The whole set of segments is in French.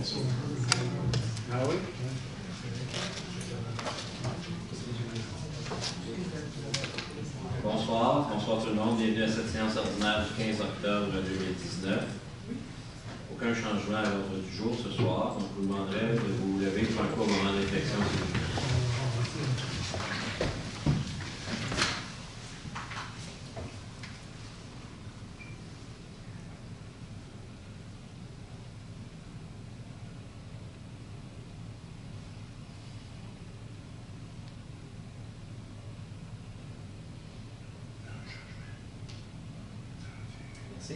Ah oui? Bonsoir tout le monde, bienvenue à cette séance ordinaire du 15 octobre 2019. Aucun changement à l'ordre du jour ce soir, donc je vous demanderai de vous lever pour un court moment de réflexion s'il vous plaît. Merci.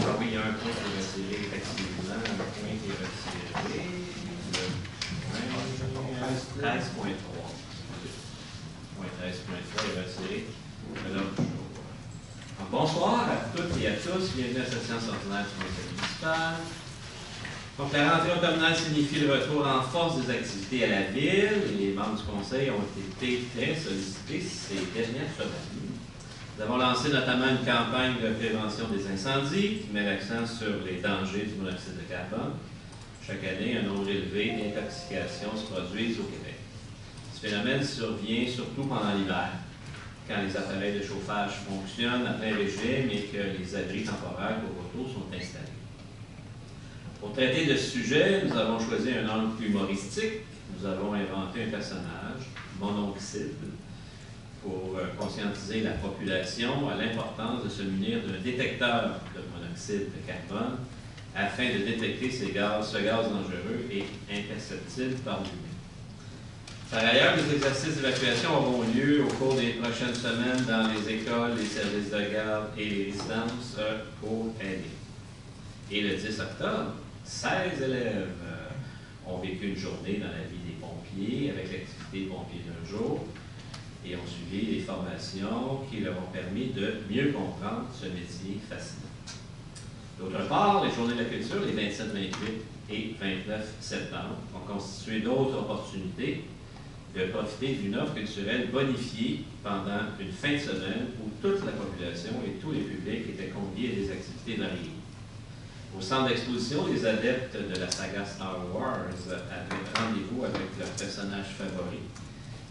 Ah oui, il y a un point qui est retiré, effectivement, un point qui est retiré, le point 13.3. Point 13.3 est retiré de l'ordre du jour. Donc, bonsoir à toutes et à tous, bienvenue à cette séance ordinaire du conseil municipal. Donc, la rentrée automnale signifie le retour en force des activités à la ville. Les membres du conseil ont été très sollicités ces dernières semaines. Nous avons lancé notamment une campagne de prévention des incendies qui met l'accent sur les dangers du monoxyde de carbone. Chaque année, un nombre élevé d'intoxications se produisent au Québec. Ce phénomène survient surtout pendant l'hiver, quand les appareils de chauffage fonctionnent à plein régime et que les abris temporaires pour autos sont installés. Pour traiter de ce sujet, nous avons choisi un angle humoristique. Nous avons inventé un personnage, Monoxyde, pour conscientiser la population à l'importance de se munir d'un détecteur de monoxyde de carbone afin de détecter ce gaz dangereux et imperceptible par l'humain. Par ailleurs, les exercices d'évacuation auront lieu au cours des prochaines semaines dans les écoles, les services de garde et les résidences pour aider. Et le 10 octobre, 16 élèves ont vécu une journée dans la vie des pompiers avec l'activité pompier d'un jour et ont suivi des formations qui leur ont permis de mieux comprendre ce métier fascinant. D'autre part, les Journées de la culture, les 27, 28 et 29 septembre, ont constitué d'autres opportunités de profiter d'une offre culturelle bonifiée pendant une fin de semaine où toute la population et tous les publics étaient conviés à des activités variées. Au centre d'exposition, les adeptes de la saga Star Wars avaient rendez-vous avec leurs personnages favoris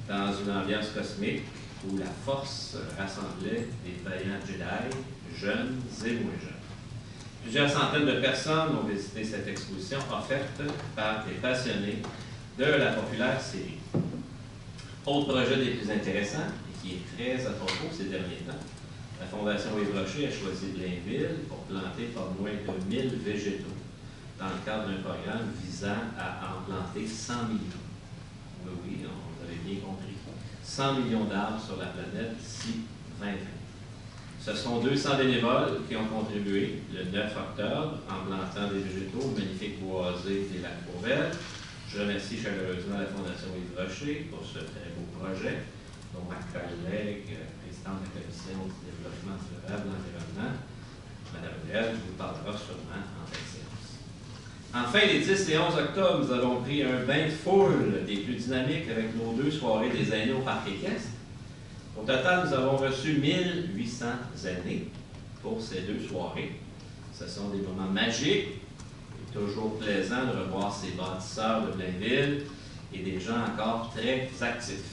dans une ambiance cosmique où la force rassemblait des vaillants Jedi, jeunes et moins jeunes. Plusieurs centaines de personnes ont visité cette exposition offerte par des passionnés de la populaire série. Autre projet des plus intéressants et qui est très à propos ces derniers temps, la Fondation Yves Rocher a choisi Blainville pour planter pas moins de 1000 végétaux dans le cadre d'un programme visant à en planter 100 millions. Oui, vous avez bien compris. 100 millions d'arbres sur la planète d'ici 2020. Ce sont 200 bénévoles qui ont contribué le 9 octobre en plantant des végétaux, magnifiques boisés des lacs Beauvais. Je remercie chaleureusement la Fondation Yves Rocher pour ce très beau projet, dont ma collègue, présidente de la Commission du développement durable de l'environnement, Mme Léal, vous parlera sûrement en fin de séance. Enfin, les 10 et 11 octobre, nous avons pris un bain de foule des plus dynamiques avec nos 2 soirées des aînés au Parc équestre. Au total, nous avons reçu 1800 aînés pour ces 2 soirées. Ce sont des moments magiques. Toujours plaisant de revoir ces bâtisseurs de Blainville et des gens encore très actifs.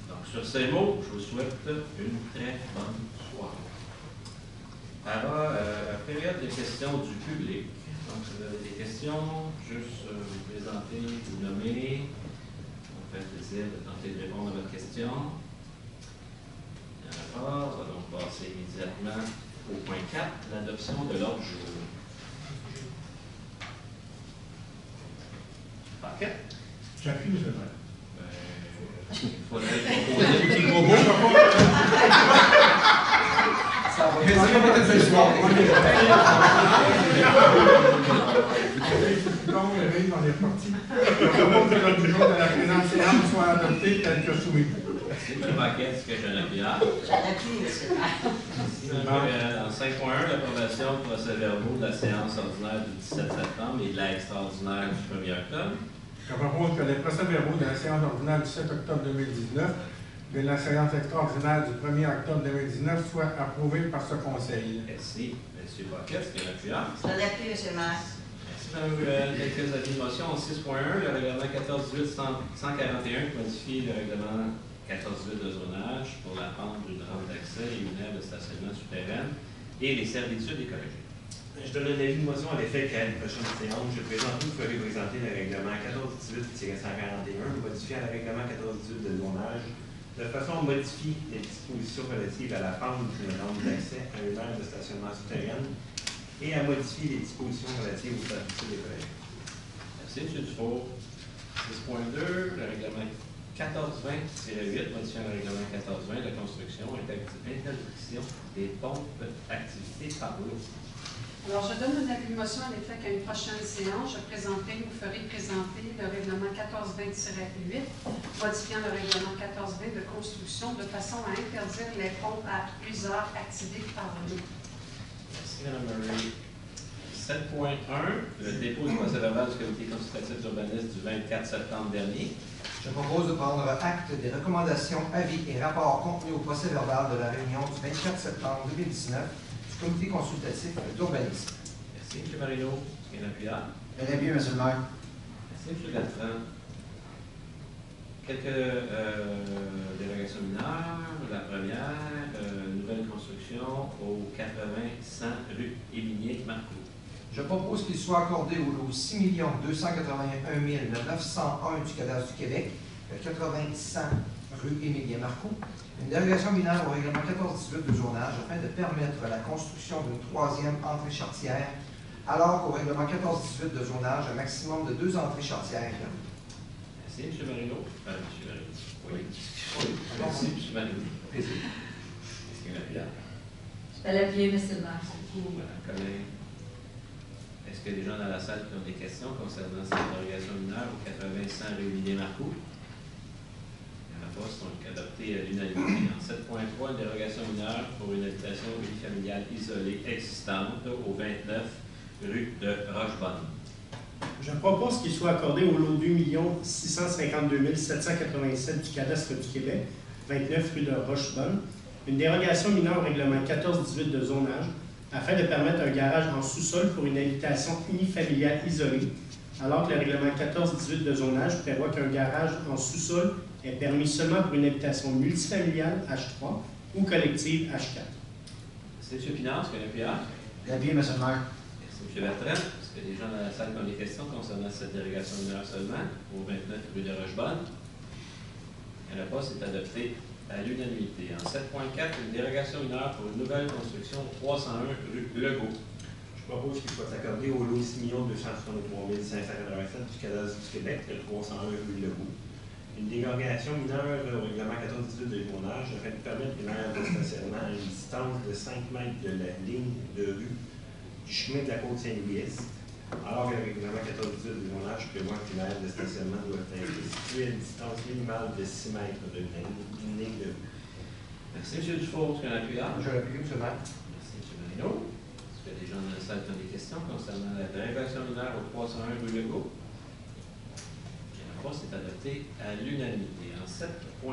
Donc, sur ces mots, je vous souhaite une très bonne soirée. Alors, période des questions du public. Donc, si vous avez des questions, juste vous présenter, vous nommer. On fait plaisir de tenter de répondre à votre question. Alors, on va donc passer immédiatement au point 4, l'adoption de l'ordre du jour. Parquet? J'appuie, je devrais. Il faudrait proposer un petit robot. Ça va être ce soir. Donc, le veille, on est parti. Je propose que l'ordre du jour de la présente séance soit adopté tel que soumis. Merci, M. Paquet. Est-ce que j'ai un appui? J'appuie, monsieur. En 5.1, l'approbation de procès-verbaux de la séance ordinaire du 17 septembre et de la extraordinaire du 1er octobre. Je propose que les procès-verbaux de la séance ordinaire du 7 octobre 2019 de la séance extraordinaire du 1er octobre 2019 soit approuvée par ce Conseil. Merci. M. Paquette, est-ce qu'il y a un appuyant? Je l'appui, M. le maire. Merci, Mme Ruel. Quelques avis de motion. 6.1, le règlement 14-18-141 qui modifie le règlement 14-18 de zonage pour la pente d'une rampe d'accès et une aire de stationnement souterraine et les servitudes écologiques. Je donne un avis de motion à l'effet qu'à une prochaine séance, je présente ou ferai présenter le règlement 14-18-141 modifiant le règlement 14-18 de zonage de façon à modifier les dispositions relatives à la pente d'une rampe d'accès à une aire de stationnement souterraine et à modifier les dispositions relatives aux servitudes écologiques. Merci, M. Dufault. 6.2, le règlement 14-20-8 modifiant le règlement 14-20 de construction et d'interdiction des pompes activités par l'eau. Alors, je donne un avis de motion à l'effet qu'à une prochaine séance, je présenterai ou ferai présenter le règlement 14-20-8, modifiant le règlement 14-20 de construction de façon à interdire les pompes à usage activés par l'eau. Merci, Mme Murray. 7.1, le dépôt du procès-verbal du comité consultatif d'urbanisme du 24 septembre dernier. Je propose de prendre acte des recommandations, avis et rapports contenus au procès-verbal de la réunion du 24 septembre 2019 du comité consultatif d'urbanisme. Merci, M. Marino. Est-ce qu'il y a un appuyant? Un avis, M. le maire. Merci, M. Bertrand. Quelques dérogations mineures. La première, nouvelle construction au 80-100 rue Éminier-Marcoux. Je propose qu'il soit accordé au lot 6 281 901 du cadastre du Québec, le 80-100 rue Émilien-Marcoux, une dérogation mineure au règlement 14-18 de zonage afin de permettre la construction d'une troisième entrée charretière, alors qu'au règlement 14-18 de zonage, un maximum de 2 entrées charretières. Merci, M. Marino. M. Marino. Oui. Merci, M. Marino. Est-ce qu'il y a un appuyant? Je l'appui, M. le maire. Beaucoup, Mme Collin. Est-ce qu'il y a des gens dans la salle qui ont des questions concernant cette dérogation mineure au 80-100 rue Émilien-Marcoux? Il n'y en a pas, c'est donc adopté à l'unanimité. En 7.3, une dérogation mineure pour une habitation unifamiliale isolée existante au 29 rue de Rochebonne. Je propose qu'il soit accordé au lot 2 652 787 du cadastre du Québec, 29 rue de Rochebonne, une dérogation mineure au règlement 14-18 de zonage afin de permettre un garage en sous-sol pour une habitation unifamiliale isolée, alors que le règlement 14-18 de zonage prévoit qu'un garage en sous-sol est permis seulement pour une habitation multifamiliale H3 ou collective H4. Merci, M. Pinard. Est-ce qu'il y a un appuyant? L'avis, M. le maire. Merci, M. Bertrand. Est-ce qu'il y a des gens dans la salle qui ont des questions concernant cette dérogation mineure seulement au 29 rue de Rochebonne? Il n'y en a pas, c'est adopté à l'unanimité. En 7.4, une dérogation mineure pour une nouvelle construction au 301 rue Legault. Je propose qu'il soit accordé au lot 6 263 587 du cadastre du Québec, le 301 rue Legault. Une dérogation mineure au règlement 14-18 de zonage afin de permettre une aire de stationnement à une distance de 5 mètres de la ligne de rue du chemin de la Côte-Saint-Louis-Est, alors que le règlement 14-18 de zonage prévoit qu'une aire de stationnement doit être située à une distance minimale de 6 mètres d'une ligne de rue. Merci, M. Dufault. Est-ce qu'il y a un appuyant? Je l'appuie, M. le maire. Merci, M. Marino. Est-ce qu'il y a des gens dans la salle qui ont des questions concernant la dérogation mineure au 301 rue Legault? Il n'y en a pas, c'est adopté à l'unanimité. En 7.5,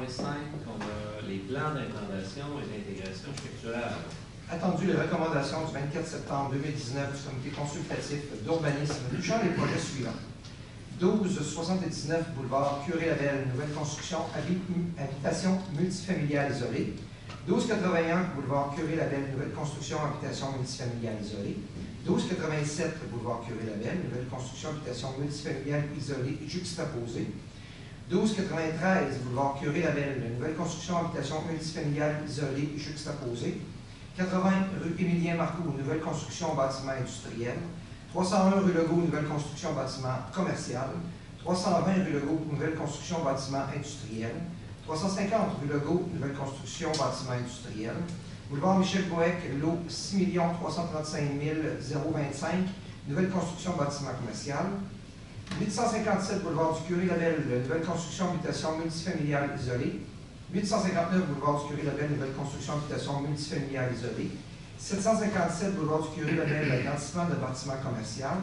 on a les plans d'implantation et d'intégration structurelle. Attendu les recommandations du 24 septembre 2019 du comité consultatif d'urbanisme touchant les projets suivants. 1279 boulevard Curé-Labelle, nouvelle construction, habitation multifamiliale isolée. 1281 boulevard Curé-Labelle, nouvelle construction, habitation multifamiliale isolée. 1287 boulevard Curé-Labelle, nouvelle construction, habitation multifamiliale isolée juxtaposée. 1293 boulevard Curé-Labelle, nouvelle construction, habitation multifamiliale isolée juxtaposée. 80 rue Émilien-Marcoux, nouvelle construction, bâtiment industriel. 301 rue Legault, nouvelle construction, bâtiment commercial. 320 rue Legault, nouvelle construction, bâtiment industriel. 350 rue Legault, nouvelle construction, bâtiment industriel. Boulevard Michel Bohec, lot 6 335 025, nouvelle construction, bâtiment commercial. 857 boulevard du Curé-Labelle, nouvelle construction, habitation multifamiliale isolée. 859 boulevard du Curé-Labelle, nouvelle construction, habitation multifamiliale isolée. 757 boulevard du Curé-Labelle, agrandissement de bâtiment commercial.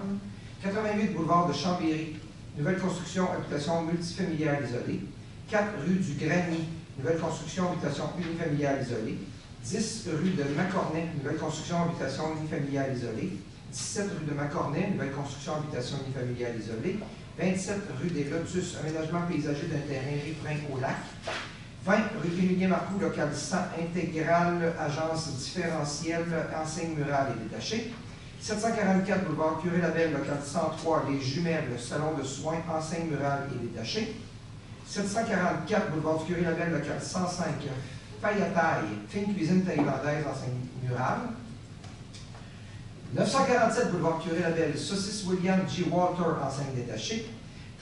88 boulevard de Chambéry, nouvelle construction, habitation multifamiliale isolée. 4 rue du Granier, nouvelle construction, habitation unifamiliale isolée. 10 rue de Macornet, nouvelle construction, habitation unifamiliale isolée. 17 rue de Macornet, nouvelle construction, habitation unifamiliale isolée. 27 rue des Lotus, aménagement paysager d'un terrain riverain au lac. 20 rue Émilien Marcoux, local 100, intégrale, agence différentielle, enseigne murale et détachée. 744 boulevard Curé-Labelle, local 103, les jumelles, salon de soins, enseigne murale et détachée. 744 boulevard du Curé-Labelle, local 105, faille à taille, fine cuisine thaïlandaise, enseigne murale. 947 boulevard Curé-Labelle, saucisse William G. Walter, enseigne détachée.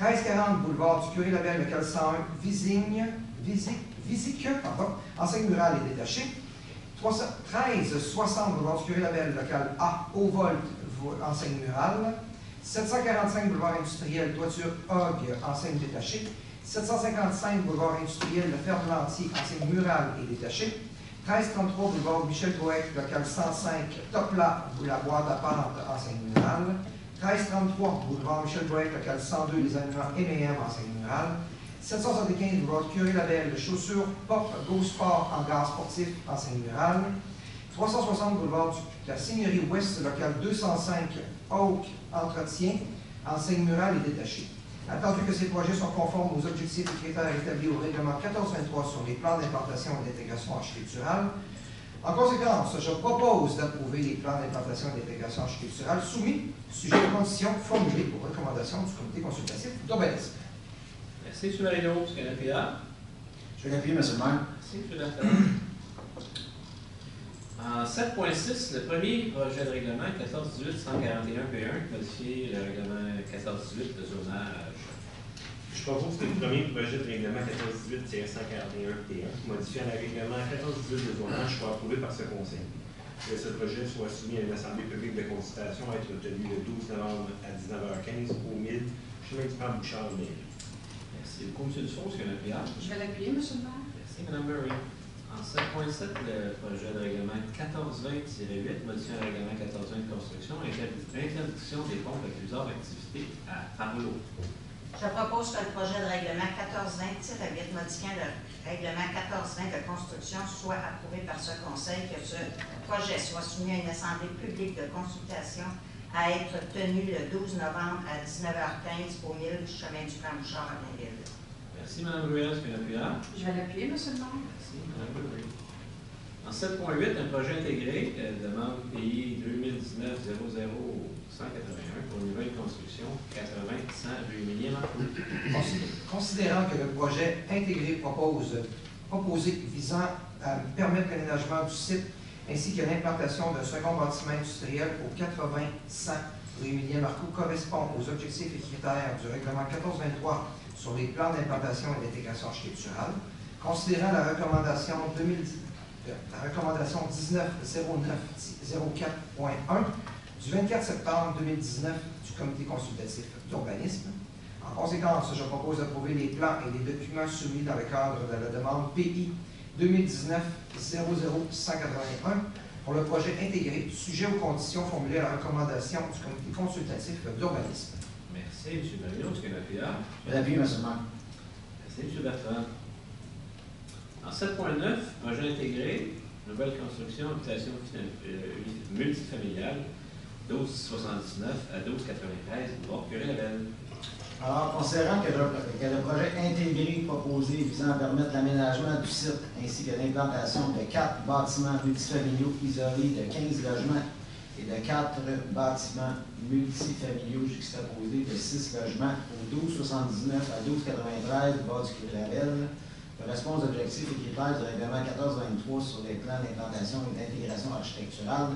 1340 boulevard du Curé-Labelle, local 101, Visique, enseigne murale et détachée. 1360 boulevard du Curé-Labelle, local A, Haut Volt, enseigne murale. 745 boulevard industriel, toiture Hog, enseigne détachée. 755 boulevard industriel, le Ferme-Lantier, enseigne murale et détachée. 1333 boulevard Michel Boeck, local 105, Topla, la boîte à pente, enseigne murale. 1333 boulevard Michel Boeck, local 102, les aliments M&M, enseigne murale. 775 boulevard Curé-Labelle, chaussures Pop, Go Sport, hangar sportif, enseigne murale. 360 boulevard de la Seigneurie Ouest, local 205, Oak, entretien, enseigne murale et détachée. Attendu que ces projets sont conformes aux objectifs et critères établis au règlement 1423 sur les plans d'implantation et d'intégration architecturale, en conséquence, je propose d'approuver les plans d'implantation et d'intégration architecturale soumis, sujet aux conditions formulées aux recommandations du comité consultatif d'urbanisme. Merci, M. Marino. M. Canapia. Je vais l'appuyer, M. le maire. Merci, M. Bertrand. En 7.6, le premier projet de règlement 1418-141P1 modifie le règlement 1418 de zonage. Je propose que le premier projet de règlement 1418-141P1, modifiant le règlement 1418 de zonage, soit approuvé par ce conseil. Que ce projet soit soumis à une assemblée publique de consultation à être tenue le 12 novembre à 19h15 au 1000 chemin du Père Bouchard. Merci beaucoup, M. Dussault. M. Canapia. Je vais l'appuyer, M. le maire. Merci, Mme Murray. En 7.7, le projet de règlement 1420-8, modifiant le règlement 1420 de construction, interdiction des pompes et plusieurs activités à Arlot. Je propose que le projet de règlement 1420-8, modifiant le règlement 1420 de construction, soit approuvé par ce conseil, que ce projet soit soumis à une assemblée publique de consultation à être tenue le 12 novembre à 19h15 au 1000 chemin du Camp Bouchard à Blainville. Merci, Mme Ruel. M. Canapia. Je vais l'appuyer, M. le maire. Merci, Mme Murray. En 7.8, un projet intégré, demande pays 2019-00-181 pour une nouvelle construction, 80-100 rue Émilien Marcoux. Considérant que le projet intégré proposé visant à permettre l'aménagement du site ainsi que l'implantation d'un second bâtiment industriel au 80-100 rue Émilien Marcoux correspond aux objectifs et critères du règlement 1423 sur les plans d'implantation et d'intégration architecturale, considérant la recommandation 1909-04.1 du 24 septembre 2019 du comité consultatif d'urbanisme. En conséquence, je propose d'approuver les plans et les documents soumis dans le cadre de la demande PI 2019-00181 pour le projet intégré, sujet aux conditions formulées à la recommandation du comité consultatif d'urbanisme. Merci, M. Marino. M. Canapia. Je vais l'appuyer, M. le maire. Merci, M. Bertrand. En 7.9, projet intégré, nouvelle construction, habitation multifamiliale, 1279 à 1293, boulevard Curé-Labelle. Alors, considérant que le projet intégré proposé visant à permettre l'aménagement du site ainsi que l'implantation de 4 bâtiments multifamiliaux isolés de 15 logements et de 4 bâtiments multifamiliaux juxtaposés de 6 logements au 1279 à 1293 bord du Curé-Labelle correspond aux objectifs et critères du règlement 1423 sur les plans d'implantation et d'intégration architecturale,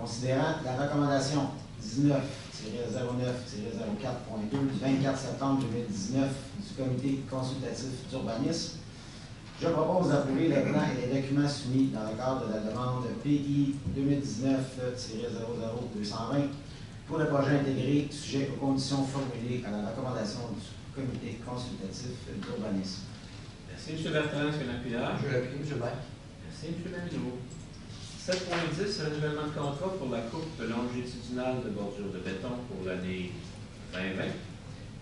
considérant la recommandation 19-09-04.2 du 24 septembre 2019 du comité consultatif d'urbanisme. Je propose d'approuver les plans et les documents soumis dans le cadre de la demande PI 2019-00220 pour le projet intégré sujet aux conditions formulées à la recommandation du comité consultatif d'urbanisme. Merci, M. Bertrand. M. Canapia. Je l'appuie, M. le maire. Merci, M. Marino. 7.10, renouvellement de contrat pour la coupe longitudinale de bordure de béton pour l'année 2020.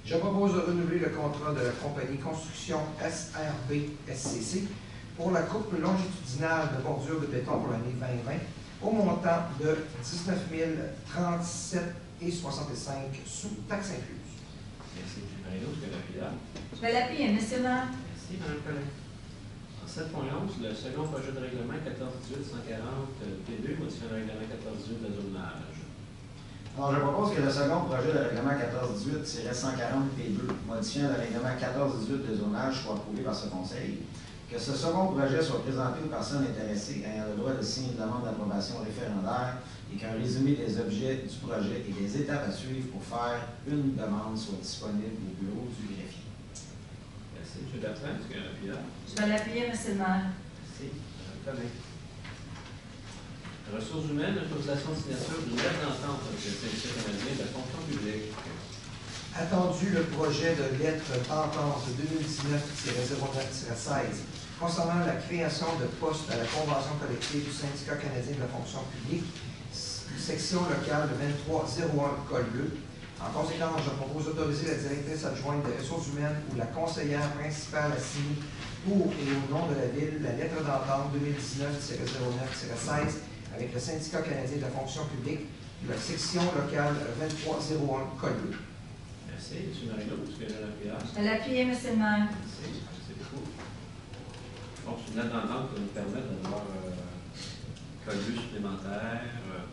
Je propose de renouveler le contrat de la compagnie Construction SRB SCC pour la coupe longitudinale de bordure de béton pour l'année 2020 au montant de 19 037,65 sous taxes incluses. Merci, M. Marino. Est-ce que l'appui là? Je vais l'appuyer, M. le maire. Merci, Mme Collin. En 7.11, le second projet de règlement 1418-140 P2 modifiant le règlement 1418 de zonage. Alors, je propose que le second projet de règlement 1418-140 P2, modifiant le règlement 1418 de zonage, soit approuvé par ce Conseil. Que ce second projet soit présenté aux personnes intéressées ayant le droit de signer une demande d'approbation référendaire et qu'un résumé des objets du projet et des étapes à suivre pour faire une demande soit disponible au bureau du greffier. Merci, M. Bertrand. Est-ce qu'il y a un appui là? Je vais l'appuyer, M. le maire. Merci, Mme Collin. Ressources humaines, autorisation de signature d'une lettre d'entente avec le syndicat canadien de la fonction publique. Attendu le projet de lettre d'entente 2019-09-16 concernant la création de postes à la convention collective du syndicat canadien de la fonction publique, section locale de 2301 Col-Bleu. En conséquence, je propose d'autoriser la directrice adjointe des ressources humaines ou la conseillère principale à signer pour et au nom de la Ville la lettre d'entente 2019-09-16 avec le syndicat canadien de la fonction publique de la section locale 2301 Col-Bleu. Merci, M. Marino. Est-ce qu'il y a un appui là? Je vais l'appuyer, M. le maire. Merci, merci beaucoup. Donc, c'est une lettre d'entente qui va nous permettre d'avoir Col-Bleu supplémentaire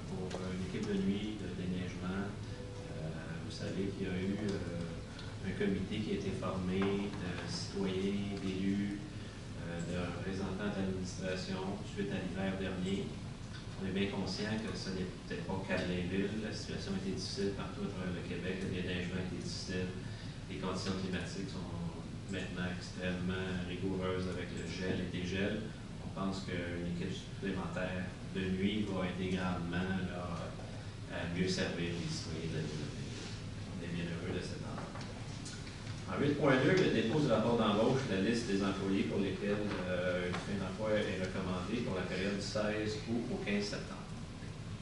pour une équipe de nuit de déneigement. Vous savez qu'il y a eu un comité qui a été formé de citoyens, d'élus, de représentants de l'administration suite à l'hiver dernier. On est bien conscient que ce n'est peut-être pas qu'à Blainville. La situation était difficile partout à travers le Québec. Le déneigement était difficile. Les conditions climatiques sont maintenant extrêmement rigoureuses avec le gel et dégel. On pense qu'une équipe supplémentaire de nuit va aider grandement là, à mieux servir les citoyens de la ville. On est bien heureux de cet endroit. En 8.2, le dépôt du rapport d'embauche, la liste des employés pour lesquels une fin d'emploi est recommandée pour la période du 16 août au 15 septembre.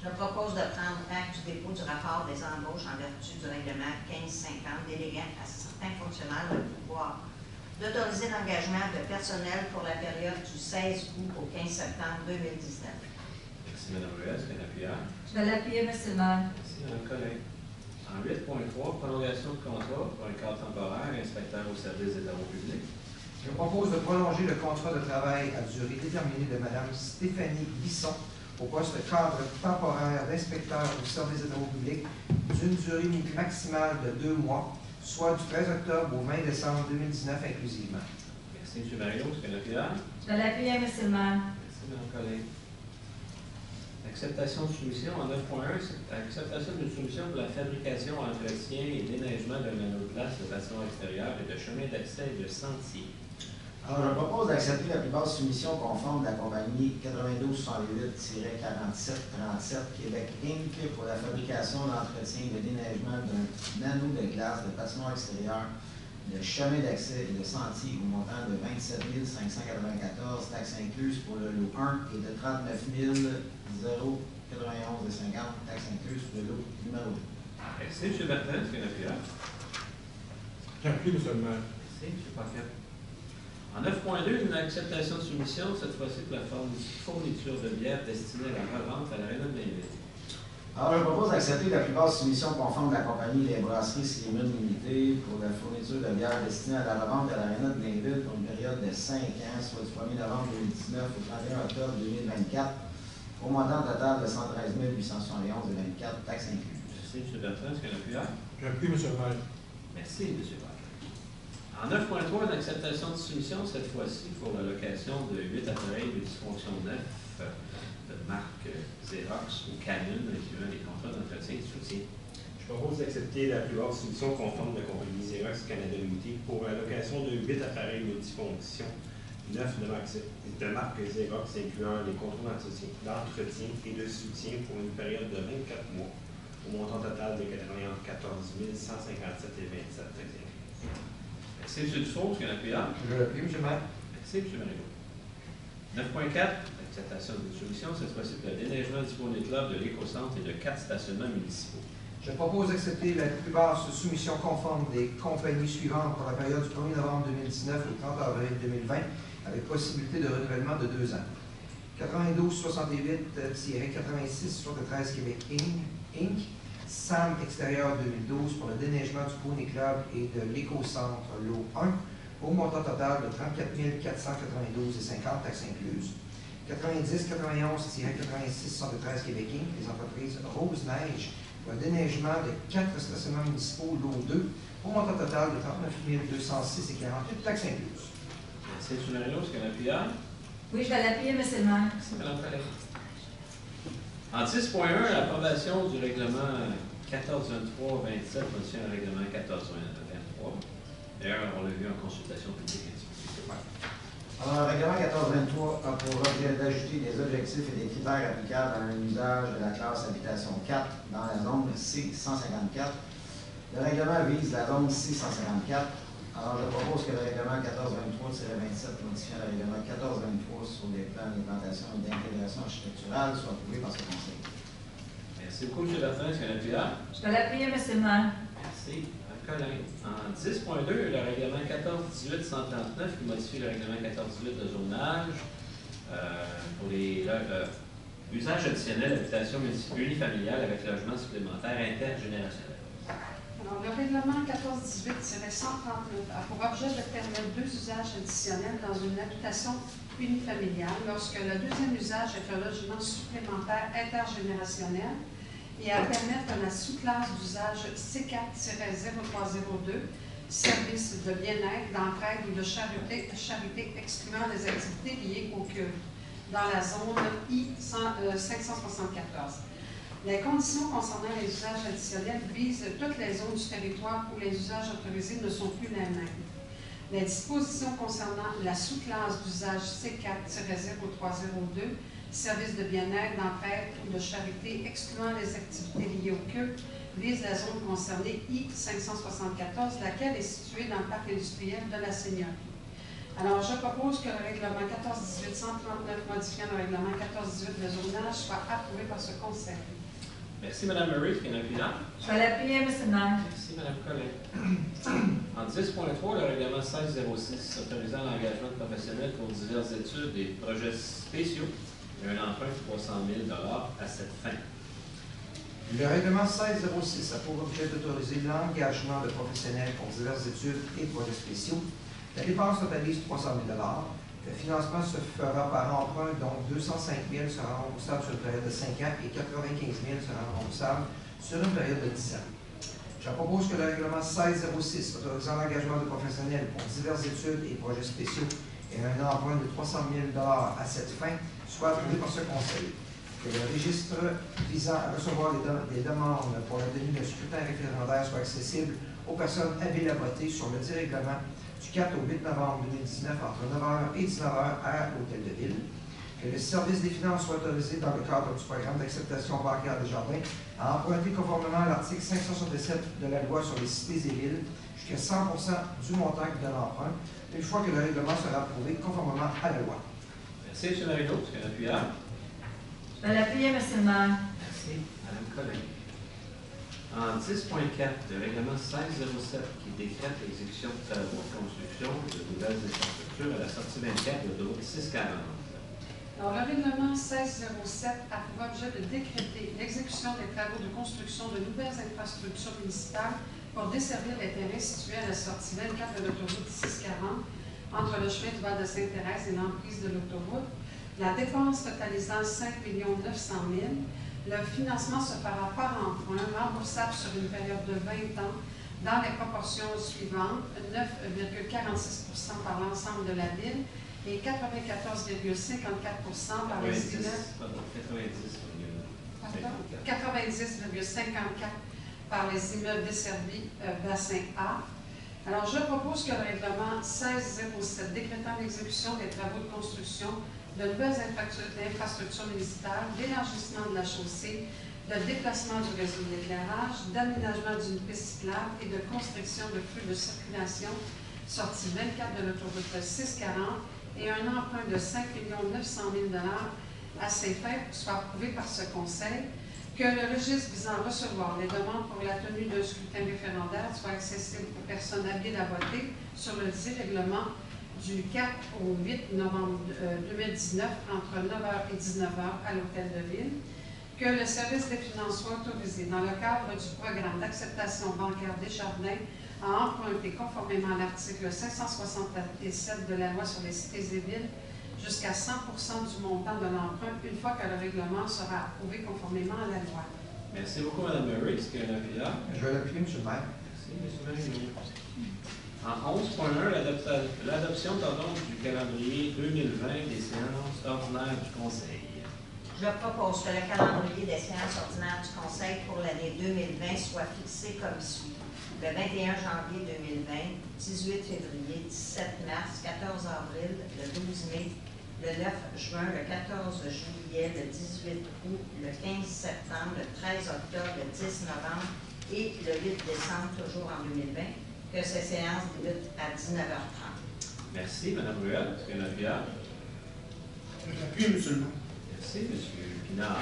Je propose de prendre acte du dépôt du rapport des embauches en vertu du règlement 1550 déléguant à certains fonctionnaires le pouvoir d'autoriser l'engagement de personnel pour la période du 16 août au 15 septembre 2019. Merci, Mme Ruel. Est-ce qu'il y a un appui? Je vais l'appuyer, M. le maire. Merci, Mme Collin. En 8.3, prolongation de contrat pour un cadre temporaire, inspecteur au service des travaux publics. Je propose de prolonger le contrat de travail à durée déterminée de Mme Stéphanie Bisson au poste de cadre temporaire d'inspecteur au service des travaux publics d'une durée maximale de 2 mois, soit du 13 octobre au 20 décembre 2019 inclusivement. Merci, M. Mario. Est-ce qu'il y a un appui là? Je vais l'appuyer, M. le maire. Merci, Mme Collin. Acceptation de soumission en 9.1, acceptation d'une soumission pour la fabrication, entretien et déneigement d'un anneau de glace de bâtiment extérieur et de chemin d'accès et de sentier. Alors, je propose d'accepter la plus basse soumission conforme de la compagnie 9268-4737 Québec Inc. pour la fabrication, l'entretien et le déneigement d'un anneau de glace de bâtiment extérieur, de chemin d'accès et de sentier au montant de 27 594 taxes incluses pour le lot 1 et de 39 091,50 taxes incluses pour le lot numéro 2. Merci, M. Bertrand. Est-ce qu'il y a un appui là? J'appuie, M. le maire. Merci, M. Paquet. En 9.2, une acceptation de soumission, cette fois-ci pour la fourniture de bière destinée à la revente à l'Aréna de Blainville. Alors, je propose d'accepter la plus basse soumission conforme de la compagnie Les Brasseries Slimane Limitées pour la fourniture de bière destinée à la revente à l'Aréna de Blainville pour une période de 5 ans, soit du 1er novembre 2019 au 31 octobre 2024, au montant total de 113 871,24 taxes incluses. Merci, M. Bertrand. Est-ce qu'il y a un appui là? J'appuie, M. le maire. Merci, M. Paquet. En 9.3, une acceptation de soumission, cette fois-ci pour la location de 8 appareils multifonction neufs de marque Xerox ou Canon, incluant les contrats d'entretien et de soutien. Je propose d'accepter la plus haute soumission conforme de la compagnie Xerox Canada Limited pour la location de 8 appareils multifonction neufs de marque Xerox, incluant les contrats d'entretien et de soutien pour une période de 24 mois, au montant total de 94 157,27 taxes. Merci, M. Dufault. Est-ce qu'il y a un appui là? Je l'appuie, M. le maire. Merci, M. Marigot. 9.4, acceptation d'une solution, cette fois-ci pour le déneigement du poney club de l'écocentre et de 4 stationnements municipaux. Je Je propose d'accepter la plus basse soumission conforme des compagnies suivantes pour la période du 1er novembre 2019 au 30 avril 2020, avec possibilité de renouvellement de 2 ans. 9268-8673 Québec Inc. SAM Extérieur 2012 pour le déneigement du Pony Club et de l'éco-centre Lot 1 au montant total de 34 492,50 taxes incluses. 90-91-8673 Québec Inc. Les entreprises Rose Neige pour le déneigement de 4 stationnements municipaux Lot 2 au montant total de 39 206,48 taxes incluses. Merci, M. Marino. Est-ce qu'il y a un appuyant? Oui, je vais l'appuyer, M. le maire. Merci, Mme Collet. En 10.1, l'approbation du règlement 1423-27 modifiant le règlement 1423. D'ailleurs, on l'a vu en consultation publique. Alors, le règlement 1423 a pour objet d'ajouter des objectifs et des critères applicables à un usage de la classe habitation 4 dans la zone C154. Le règlement vise la zone C154. Alors, je propose que le règlement 1423-27 modifiant le règlement 1423 sur les plans d'implantation et d'intégration architecturale soit approuvé par ce Conseil. Merci beaucoup, M. Bertin. Est-ce qu'il y a un appuyant? Je vais l'appuyer, M. le maire. Merci. Colin. En 10.2, le règlement 14-18-139 qui modifie le règlement 14-18 de zonage pour les usages additionnels d'habitation unifamiliale avec logement supplémentaire intergénérationnel. Alors, le règlement 1418-139 a pour objet de permettre 2 usages additionnels dans une habitation unifamiliale lorsque le deuxième usage est un logement supplémentaire intergénérationnel et à permettre la sous-classe d'usage C4-0302, service de bien-être, d'entraide ou de charité excluant les activités liées au culte, dans la zone I-574. Les conditions concernant les usages additionnels visent toutes les zones du territoire où les usages autorisés ne sont plus les mêmes. Les dispositions concernant la sous-classe d'usage C4-0302, service de bien-être, d'entraide ou de charité excluant les activités liées au culte, vise la zone concernée I-574, laquelle est située dans le parc industriel de la Seigneurie. Alors, je propose que le règlement 1418-139 modifiant le règlement 1418 de zonage soit approuvé par ce Conseil. Merci, Mme Murray. Est-ce qu'il y a un appuyant? Je vais l'appuyer, M. le maire. Merci, Mme Collet. En 10.3, le règlement 1606 autorisant l'engagement de professionnels pour diverses études et projets spéciaux et un emprunt de 300 000 à cette fin. Le règlement 1606 a pour objet d'autoriser l'engagement de professionnels pour diverses études et projets spéciaux. La dépense totalise 300 000 $. Le financement se fera par emprunt, dont 205 000 sera remboursable sur une période de 5 ans et 95 000 sera remboursable sur une période de 10 ans. Je propose que le règlement 1606 autorisant l'engagement de professionnels pour diverses études et projets spéciaux et un emprunt de 300 000 $ à cette fin soit approuvé par ce Conseil. Que le registre visant à recevoir des demandes pour la tenue d'un scrutin référendaire soit accessible aux personnes habiles à voter sur le dit règlement du 4 au 8 novembre 2019 entre 9h et 19h à l'Hôtel de Ville. Que le service des finances soit autorisé dans le cadre du programme d'acceptation bancaire des jardins à emprunter conformément à l'article 567 de la loi sur les cités et villes jusqu'à 100% du montant de l'emprunt, une fois que le règlement sera approuvé conformément à la loi. Merci, M. Marino. Est-ce qu'il y a un appuyant? Je vais l'appuyer, M. le maire. Merci, Mme Colin. En 10.4, le règlement 1607 qui décrète l'exécution de travaux de construction de nouvelles infrastructures à la sortie 24 de l'autoroute 640. Alors, le règlement 1607 a pour objet de décréter l'exécution des travaux de construction de nouvelles infrastructures municipales pour desservir les terrains situés à la sortie 24 de l'autoroute 640 entre le chemin du Val de Sainte-Thérèse et l'emprise de l'autoroute. La dépense totalisant 5 900 000 $. Le financement se fera par emprunt, remboursable sur une période de 20 ans, dans les proportions suivantes, 9,46% par l'ensemble de la ville et 94,54% par les immeubles. 90,54 par les immeubles desservis bassin A. Alors, je propose que le règlement 1607 décrétant l'exécution des travaux de construction de nouvelles infrastructures municipales, d'élargissement de la chaussée, de déplacement du réseau d'éclairage, d'aménagement d'une piste cyclable et de construction de flux de circulation sortie 24 de l'autoroute 640 et un emprunt de 5 900 000 $ à ces fins soit approuvé par ce Conseil. Que le registre visant à recevoir les demandes pour la tenue d'un scrutin référendaire soit accessible aux personnes habiles à voter sur le dit règlement du 4 au 8 novembre 2019 entre 9h et 19h à l'Hôtel de Ville. Que le service des finances soit autorisé dans le cadre du programme d'acceptation bancaire Desjardins à emprunter conformément à l'article 567 de la loi sur les cités et villes jusqu'à 100% du montant de l'emprunt une fois que le règlement sera approuvé conformément à la loi. Merci beaucoup, Mme Murray. Est-ce qu'il y a un appui là? Je vais l'appuyer, M. le maire. Merci, M. Marino. En 11.1, l'adoption du calendrier 2020 des séances ordinaires du Conseil. Je propose que le calendrier des séances ordinaires du Conseil pour l'année 2020 soit fixé comme suit. Le 21 janvier 2020, 18 février, 17 mars, 14 avril, le 12 mai, le 9 juin, le 14 juillet, le 18 août, le 15 septembre, le 13 octobre, le 10 novembre et le 8 décembre, toujours en 2020, que ces séances débutent à 19h30. Merci, Mme Ruel. Est-ce qu'il y a un appui là? J'appuie, M. le maire. Merci, M. Pinard.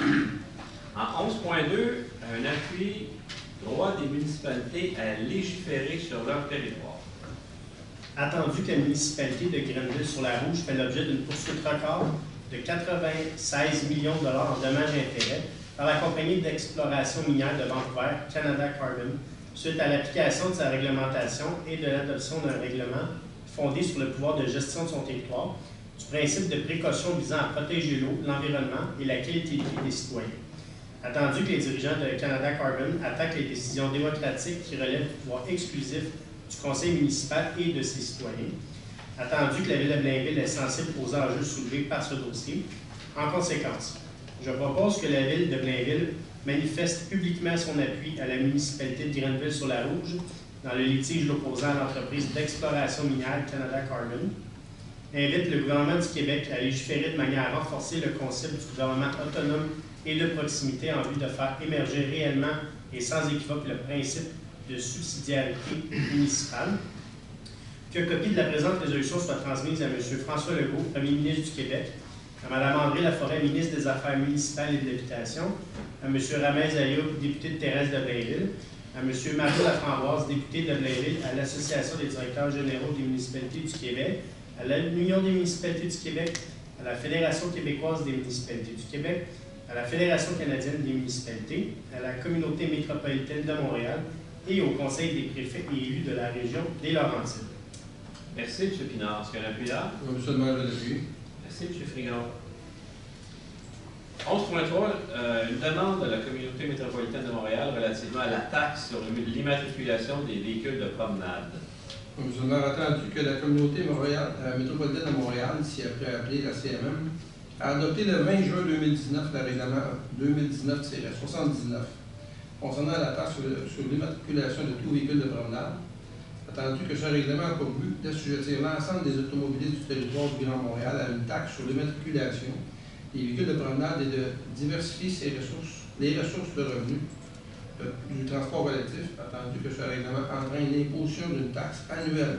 En 11.2, un appui droit des municipalités à légiférer sur leur territoire. Attendu que la municipalité de Grenville-sur-la-Rouge fait l'objet d'une poursuite record de 96 millions de dollars en dommages et intérêts par la compagnie d'exploration minière de Vancouver, Canada Carbon, suite à l'application de sa réglementation et de l'adoption d'un règlement fondé sur le pouvoir de gestion de son territoire, du principe de précaution visant à protéger l'eau, l'environnement et la qualité de vie des citoyens. Attendu que les dirigeants de Canada Carbon attaquent les décisions démocratiques qui relèvent du pouvoir exclusif du conseil municipal et de ses citoyens. Attendu que la Ville de Blainville est sensible aux enjeux soulevés par ce dossier. En conséquence, je propose que la Ville de Blainville manifeste publiquement son appui à la municipalité de Grenville-sur-la-Rouge dans le litige l'opposant à l'entreprise d'exploration minière Canada Carbon. Invite le gouvernement du Québec à légiférer de manière à renforcer le concept du gouvernement autonome et de proximité en vue de faire émerger réellement et sans équivoque le principe de subsidiarité municipale. Que copie de la présente résolution soit transmise à M. François Legault, Premier ministre du Québec, à Mme André Laforêt, ministre des Affaires municipales et de l'Habitation, à M. Ramez Ayoub, député de Thérèse de Blainville, à M. Mario Laframboise, député de Blainville, à l'Association des directeurs généraux des municipalités du Québec, à l'Union des municipalités du Québec, à la Fédération québécoise des municipalités du Québec, à la Fédération canadienne des municipalités, à la Communauté métropolitaine de Montréal et au Conseil des préfets et élus de la région des Laurentides. Merci, M. Pinard. Est-ce qu'il y a un appui là? Oui, M. le maire, je l'appuie. Merci, M. Frigon. 11.3, une demande de la Communauté métropolitaine de Montréal relativement à la taxe sur l'immatriculation des véhicules de promenade. Oui, M. le maire, attendu que la Communauté métropolitaine de Montréal, ici après appelée la CMM, a adopté le 20 juin 2019 le règlement 2019-79 concernant la taxe sur l'immatriculation de tout véhicule de promenade, attendu que ce règlement a pour but d'assujettir l'ensemble des automobilistes du territoire du Grand Montréal à une taxe sur l'immatriculation des véhicules de promenade et de diversifier les ressources de revenus du transport collectif, attendu que ce règlement entraîne l'imposition d'une taxe annuelle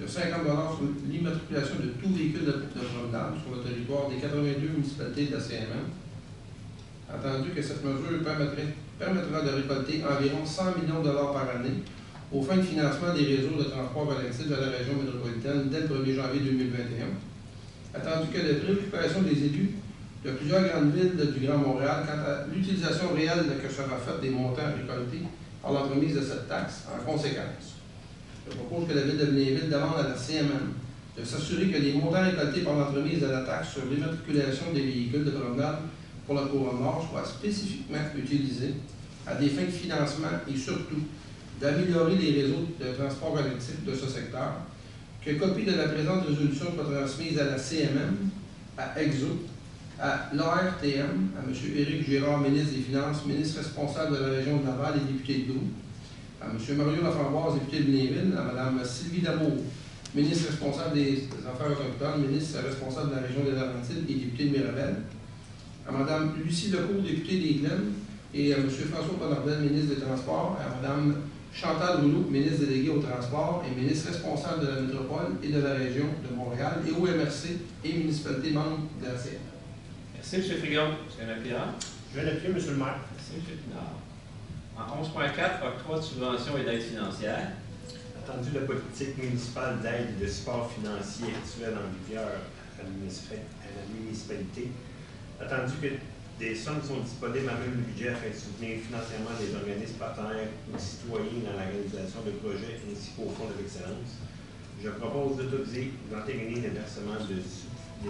de 50 $ sur l'immatriculation de tout véhicule de promenade sur le territoire des 82 municipalités de la CMM. Attendu que cette mesure permettra de récolter environ 100 millions de dollars par année aux fins de financement des réseaux de transport collectif de la région métropolitaine dès le 1er janvier 2021. Attendu que les préoccupations des élus de plusieurs grandes villes du Grand Montréal quant à l'utilisation réelle que sera faite des montants récoltés par l'entremise de cette taxe en conséquence. Je propose que la Ville de Blainville demande à la CMM de s'assurer que les montants récoltés par l'entremise de la taxe sur l'immatriculation des véhicules de promenade pour la couronne nord soient spécifiquement utilisés à des fins de financement et surtout d'améliorer les réseaux de transport collectif de ce secteur, que copie de la présente résolution soit transmise à la CMM, à EXO, à l'ARTM, à M. Éric Girard, ministre des Finances, ministre responsable de la région de Laval et député de Doux, à M. Mario Laframboise, député de Blainville, à Mme Sylvie Damour, ministre responsable des Affaires autochtones, ministre responsable de la région des Laurentides et député de Mirabel, à Mme Lucie Lecourt, députée des Glennes, et à M. François Bonnardel, ministre des Transports, à Mme Chantal Rouleau, ministre déléguée au transport et ministre responsable de la métropole et de la région de Montréal, et au MRC et municipalité membre de la CM. Merci, M. Frigon. Est-ce qu'il y a un appui là? Je vais l'appuyer, M. le maire. Merci, M. Pinard. En 11.4, octroi de subventions et d'aide financière. Attendu la politique municipale d'aide et de support financier actuelle en vigueur à la municipalité, attendu que des sommes sont disponibles à même le budget afin de soutenir financièrement des organismes partenaires ou citoyens dans la réalisation de projets ainsi qu'au Fonds de l'excellence, je propose d'autoriser d'entériner le versement des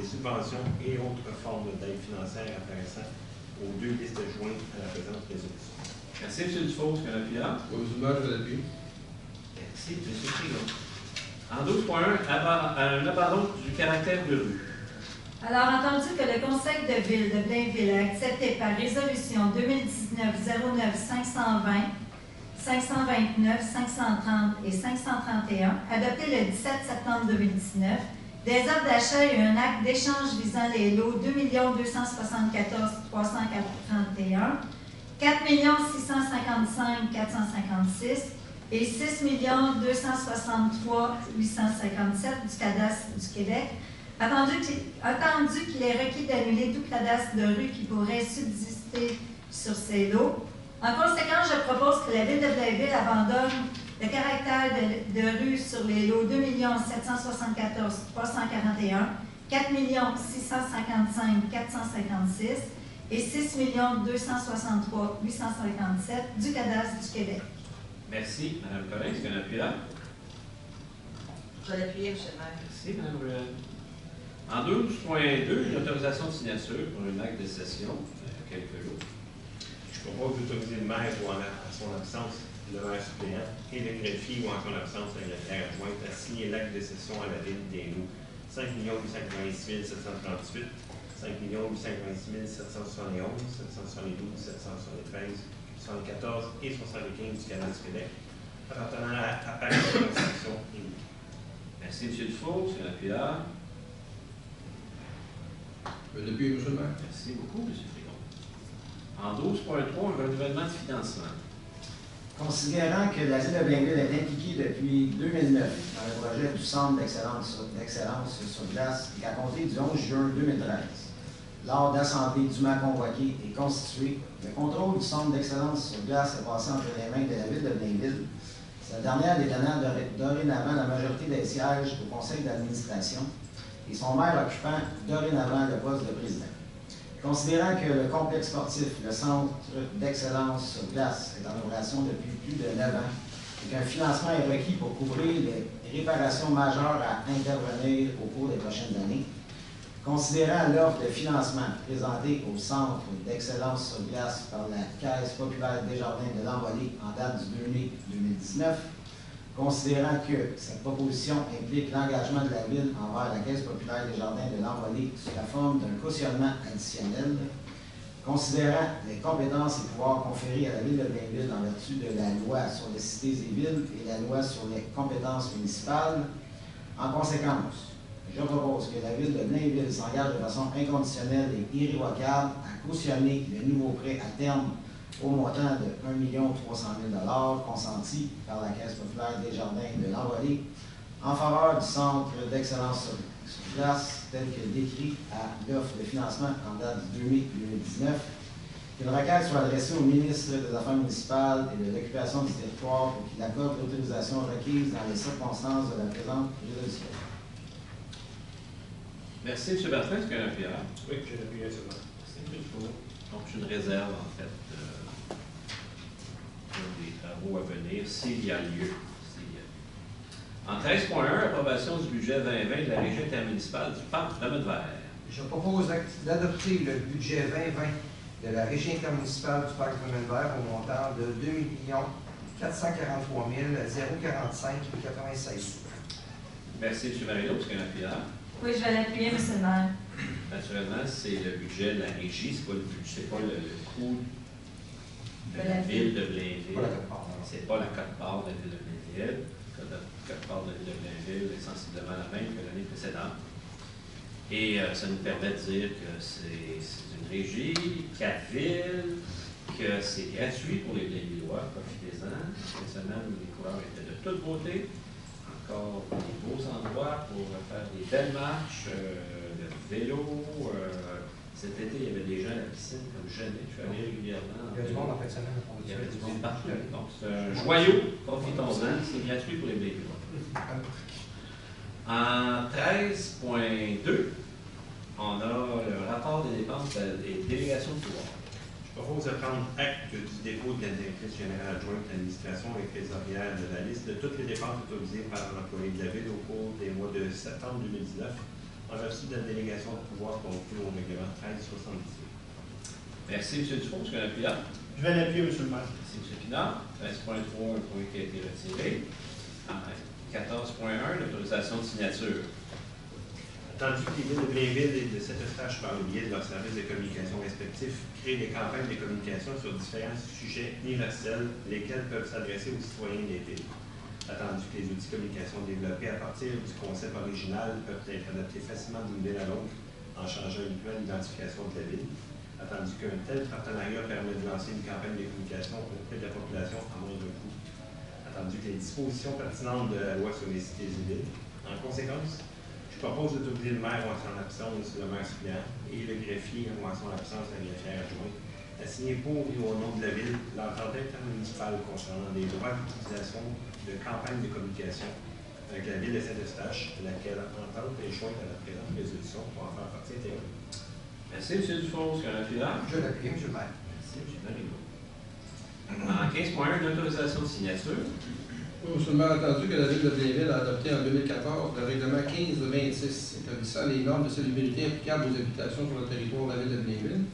subventions et autres formes d'aide financière apparaissant aux deux listes jointes à la présente résolution. Merci, M. Dufault. Est-ce qu'il y a un appuyant? Oui, M. le maire, je l'appuie. Merci, M. Frigon. En 12.1, un abandon du caractère de rue. Alors, entendu que le Conseil de ville de Blainville a accepté par résolution 2019-09-520, 529, 530 et 531, adopté le 17 septembre 2019, des offres d'achat et un acte d'échange visant les lots 2 274 341, 4 655 456 et 6 263 857 du cadastre du Québec, attendu qu'il est requis d'annuler tout cadastre de rue qui pourrait subsister sur ces lots. En conséquence, je propose que la Ville de Blainville abandonne le caractère de rue sur les lots 2 774 341, 4 655 456 et 6 263 857 du cadastre du Québec. Merci, Mme Collin. Est-ce qu'il y a un appuyant? Je vais l'appuyer, M. le maire. Merci, Mme Ruel. En 12.2, une autorisation de signature pour un acte de cession, quelques jours. Je propose d'autoriser le maire ou à son absence, le maire suppléant et le greffier ou en son absence, la greffière adjointe à signer l'acte de cession à la Ville des Loups 5 826 738, 5 826 771, 772, 773, 74 et 75 du Canada du Québec, appartenant à Paris de construction et Merci, M. Dufault. C'est un appuyant. Je vais l'appuyer, M. le maire. Merci beaucoup, M. Frigon. En 12.3, un renouvellement de financement. Considérant que la Ville de Blainville est impliquée depuis 2009 dans le projet du Centre d'excellence sur glace et qu'à compter du 11 juin 2013, lors d'assemblées dûment convoquées et constituées, le contrôle du Centre d'excellence sur glace est passé entre les mains de la Ville de Blainville, cette dernière détenant dorénavant la majorité des sièges au conseil d'administration et son maire occupant dorénavant le poste de président. Considérant que le complexe sportif, le Centre d'excellence sur glace, est en opération depuis plus de 9 ans et qu'un financement est requis pour couvrir les réparations majeures à intervenir au cours des prochaines années, considérant l'offre de financement présentée au Centre d'excellence sur glace par la Caisse populaire Desjardins de l'Envolée en date du 2 mai 2019, considérant que cette proposition implique l'engagement de la Ville envers la Caisse populaire Desjardins de l'Envolée sous la forme d'un cautionnement additionnel, considérant les compétences et pouvoirs conférés à la Ville de Blainville en vertu de la Loi sur les cités et villes et la Loi sur les compétences municipales, en conséquence, je propose que la Ville de Blainville s'engage de façon inconditionnelle et irrévocable à cautionner le nouveau prêt à terme au montant de 1 300 000 consenti par la Caisse populaire Desjardins de l'Envolée en faveur du Centre d'excellence sur glace tel que décrit à l'offre de financement en date du 2 mai 2019. Qu'une requête soit adressée au ministre des Affaires municipales et de l'occupation du territoire pour qu'il accorde l'autorisation requise dans les circonstances de la présente résolution. Merci, M. Bertrand. Est-ce qu'il y a un appuyant? oui, je l'appuie seulement. Merci, M. Dufault. Donc, une réserve, en fait, pour des travaux à venir, s'il y a lieu. En 13.1, approbation du budget 2020 de la région intermunicipale du parc de Domaine-Vert. Je propose d'adopter le budget 2020 de la régie intermunicipale du parc de Domaine-Vert au montant de 2 443 045,96 sous. Merci, M. Marino. Est-ce qu'il y a un appuyant? Oui, je vais l'appuyer, M. le maire. Naturellement, c'est le budget de la régie, c'est pas le coût de la ville de Blainville. C'est pas la cote-part de la ville de Blainville. La cote-part de la ville de Blainville est sensiblement la même que l'année précédente. Et ça nous permet de dire que c'est une régie, 4 villes, que c'est gratuit pour les Blainvillois, profitez-en. Cette semaine, les couleurs étaient de toute beauté. Encore des beaux endroits pour faire des belles marches, de vélo. Cet été, il y avait des gens à la piscine comme jamais. Je suis allé régulièrement. Il y a du monde en fin de semaine. Il y avait du monde partout. Donc, c'est un joyau. Profitons-en. C'est gratuit pour les bébés. En 13.2, on a le rapport des dépenses et délégations de pouvoir. Je propose de prendre acte du dépôt de la directrice générale adjointe de l'administration et trésorière de la liste de toutes les dépenses autorisées par l'employé de la Ville au cours des mois de septembre 2019 en vertu de la délégation de pouvoir contenue au règlement 1378. Merci, M. Dufault. Est-ce qu'il y a un appuyant? Je vais l'appuyer, M. le maire. Merci, M. Pinard. 13.3, un point qui a été retiré. 14.1, l'autorisation de signature. Attendu que les villes de Blainville et de Saint-Eustache, par le biais de leurs services de communication respectifs, créent des campagnes de communication sur différents sujets universels, lesquels peuvent s'adresser aux citoyens des villes. Attendu que les outils de communication développés à partir du concept original peuvent être adaptés facilement d'une ville à l'autre en changeant uniquement l'identification de la ville. Attendu qu'un tel partenariat permet de lancer une campagne de communication auprès de la population à moindre coût. Attendu que les dispositions pertinentes de la loi sur les cités et villes. En conséquence, je propose d'autoriser le maire ou en son absence, le maire suppléant, et le greffier ou en son absence, la greffière adjointe, à signer pour et au nom de la ville l'entente intermunicipale concernant les droits d'utilisation de campagne de communication avec la ville de Saint-Eustache, laquelle entente est jointe à la présente résolution pour en faire partie intégrante. Merci, M. Dufault. Est-ce qu'il y a un appuyant? Je l'appuie, M. le maire. Merci, M. Marigot. En 15.1, une autorisation de signature. Oui, M. le maire, entendu que la Ville de Blainville a adopté en 2014 le règlement 1526 établissant les normes de salubrité applicables aux habitations sur le territoire de la Ville de Blainville.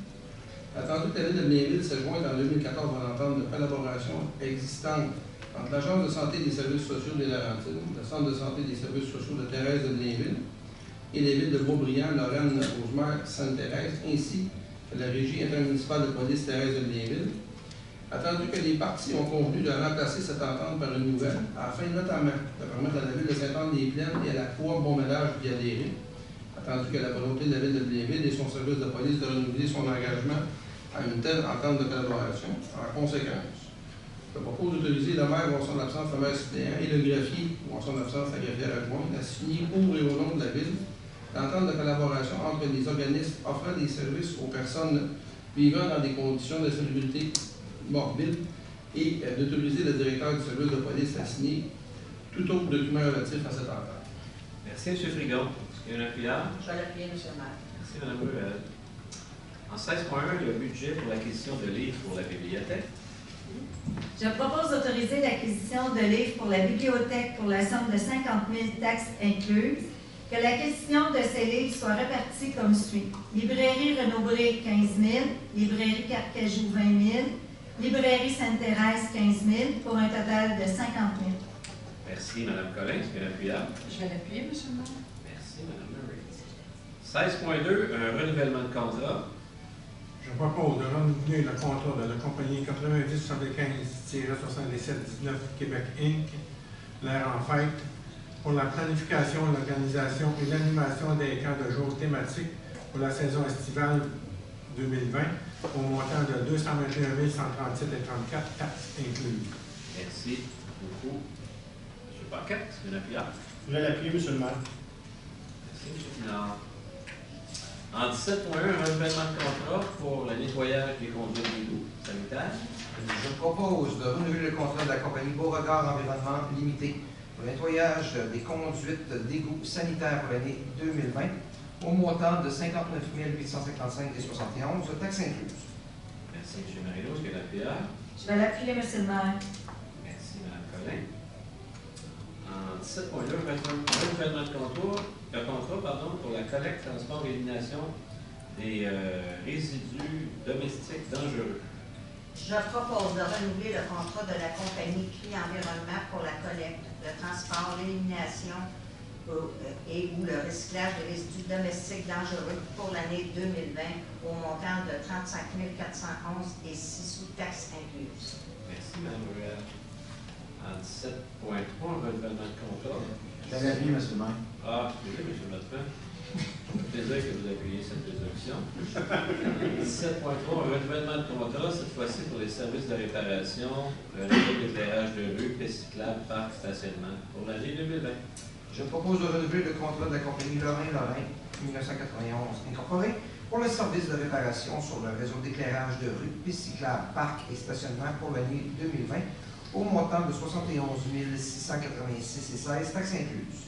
Attendu que la Ville de Blainville s'est jointe en 2014 à l'entente de collaboration existante entre l'Agence de santé des services sociaux des Laurentides, le Centre de santé des services sociaux de Thérèse de Blainville et les villes de Beaubriand, Lorraine, Rosemère, Sainte-Thérèse, ainsi que la Régie intermunicipale de police Thérèse de Blainville. Attendu que les parties ont convenu de remplacer cette entente par une nouvelle, afin notamment de permettre à la Ville de Sainte-Anne-des-Plaines et à la Croix Bon Ménage d'y adhérer. Attendu que la volonté de la Ville de Blainville et son service de police de renouveler son engagement à une telle entente de collaboration. En conséquence, je propose d'autoriser le maire ou en son absence, le maire suppléant et le greffier ou en son absence, la greffière adjointe, à signer pour et au nom de la Ville l'entente de collaboration entre les organismes offrant des services aux personnes vivant dans des conditions de salubrité morbide et d'autoriser le directeur du service de police à signer tout autre document relatif à cette entente. Merci, M. Frigon. Est-ce qu'il y a un appuyant? Je vais l'appuyer, M. le maire. Merci, Mme Ruel. En 16.1, le budget pour l'acquisition de livres pour la bibliothèque. Je propose d'autoriser l'acquisition de livres pour la bibliothèque pour la somme de 50 000 taxes incluses, que l'acquisition de ces livres soit répartie comme suit. Librairie Renaud-Bré, 15 000, Librairie Carcajou, 20 000, Librairie Sainte-Thérèse, 15 000, pour un total de 50 000. Merci, Mme Collin. Est-ce qu'il y a un appuyant? Je vais l'appuyer, M. le maire. Merci, Mme Murray. 16.2, un renouvellement de contrat. Je propose de renouveler le contrat de la compagnie 90-75-77-19 Québec Inc., l'air en fête, pour la planification, l'organisation et l'animation des camps de jour thématiques pour la saison estivale 2020, au montant de 221 137 et 34 taxes incluses. Merci beaucoup. M. Paquette, est-ce qu'il y a un appuyant? Je vais l'appuyer, M. le maire. Merci, M. Pinard. En 17.1, un renouvellement de contrat pour le nettoyage des conduites d'eau sanitaire. Je propose de renouveler le contrat de la compagnie Beauregard Environnement Limité pour le nettoyage des conduites d'égouts sanitaires pour l'année 2020 au montant de 59 855,71 taxes incluses. Merci, M. Marino. Est-ce qu'il y a un appuyant? Je vais l'appuyer, M. le maire. Merci, Mme Collin. En 17.2, renouvellement de contrat, pour la collecte, transport et élimination des résidus domestiques dangereux. Je propose de renouveler le contrat de la compagnie CRI Environnement pour la collecte, le transport, l'élimination et ou le recyclage des résidus domestiques dangereux pour l'année 2020 au montant de 35 411 et 6 sous taxes incluses. Merci, Mme Ruel. En 17.3, un renouvellement de contrat. Je vais l'appuyer, M. le maire. Ah, excusez, M. Martin. C'est plaisir que vous ayez cette résolution. 17.3, un renouvellement de contrat, cette fois-ci pour les services de réparation, l'éclairage de rue, piste cyclable, parc, stationnement, pour l'année 2020. Je propose de renouveler le contrat de la compagnie Lorrain 1991 Incorporée pour le service de réparation sur le réseau d'éclairage de rue, piste cyclable, parc et stationnement pour l'année 2020 au montant de 71 686 et 16, taxes incluses.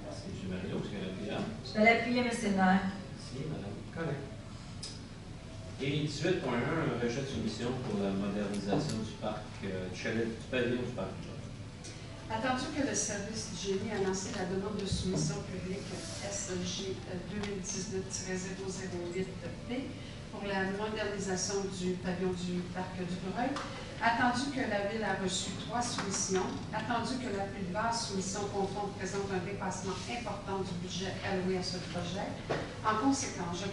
Merci, M. Mario. Est-ce qu'il y a un appuyant? Je vais l'appuyer, M. le maire. Merci, Mme. Correct. Et 18.1, un rejet de soumission pour la modernisation du parc, du chalet du pavillon du parc. Attendu que le service du génie a lancé la demande de soumission publique SG 2019-008P pour la modernisation du pavillon du parc du Breuil, attendu que la Ville a reçu 3 soumissions, attendu que la plus basse soumission conforme présente un dépassement important du budget alloué à ce projet, en conséquence, je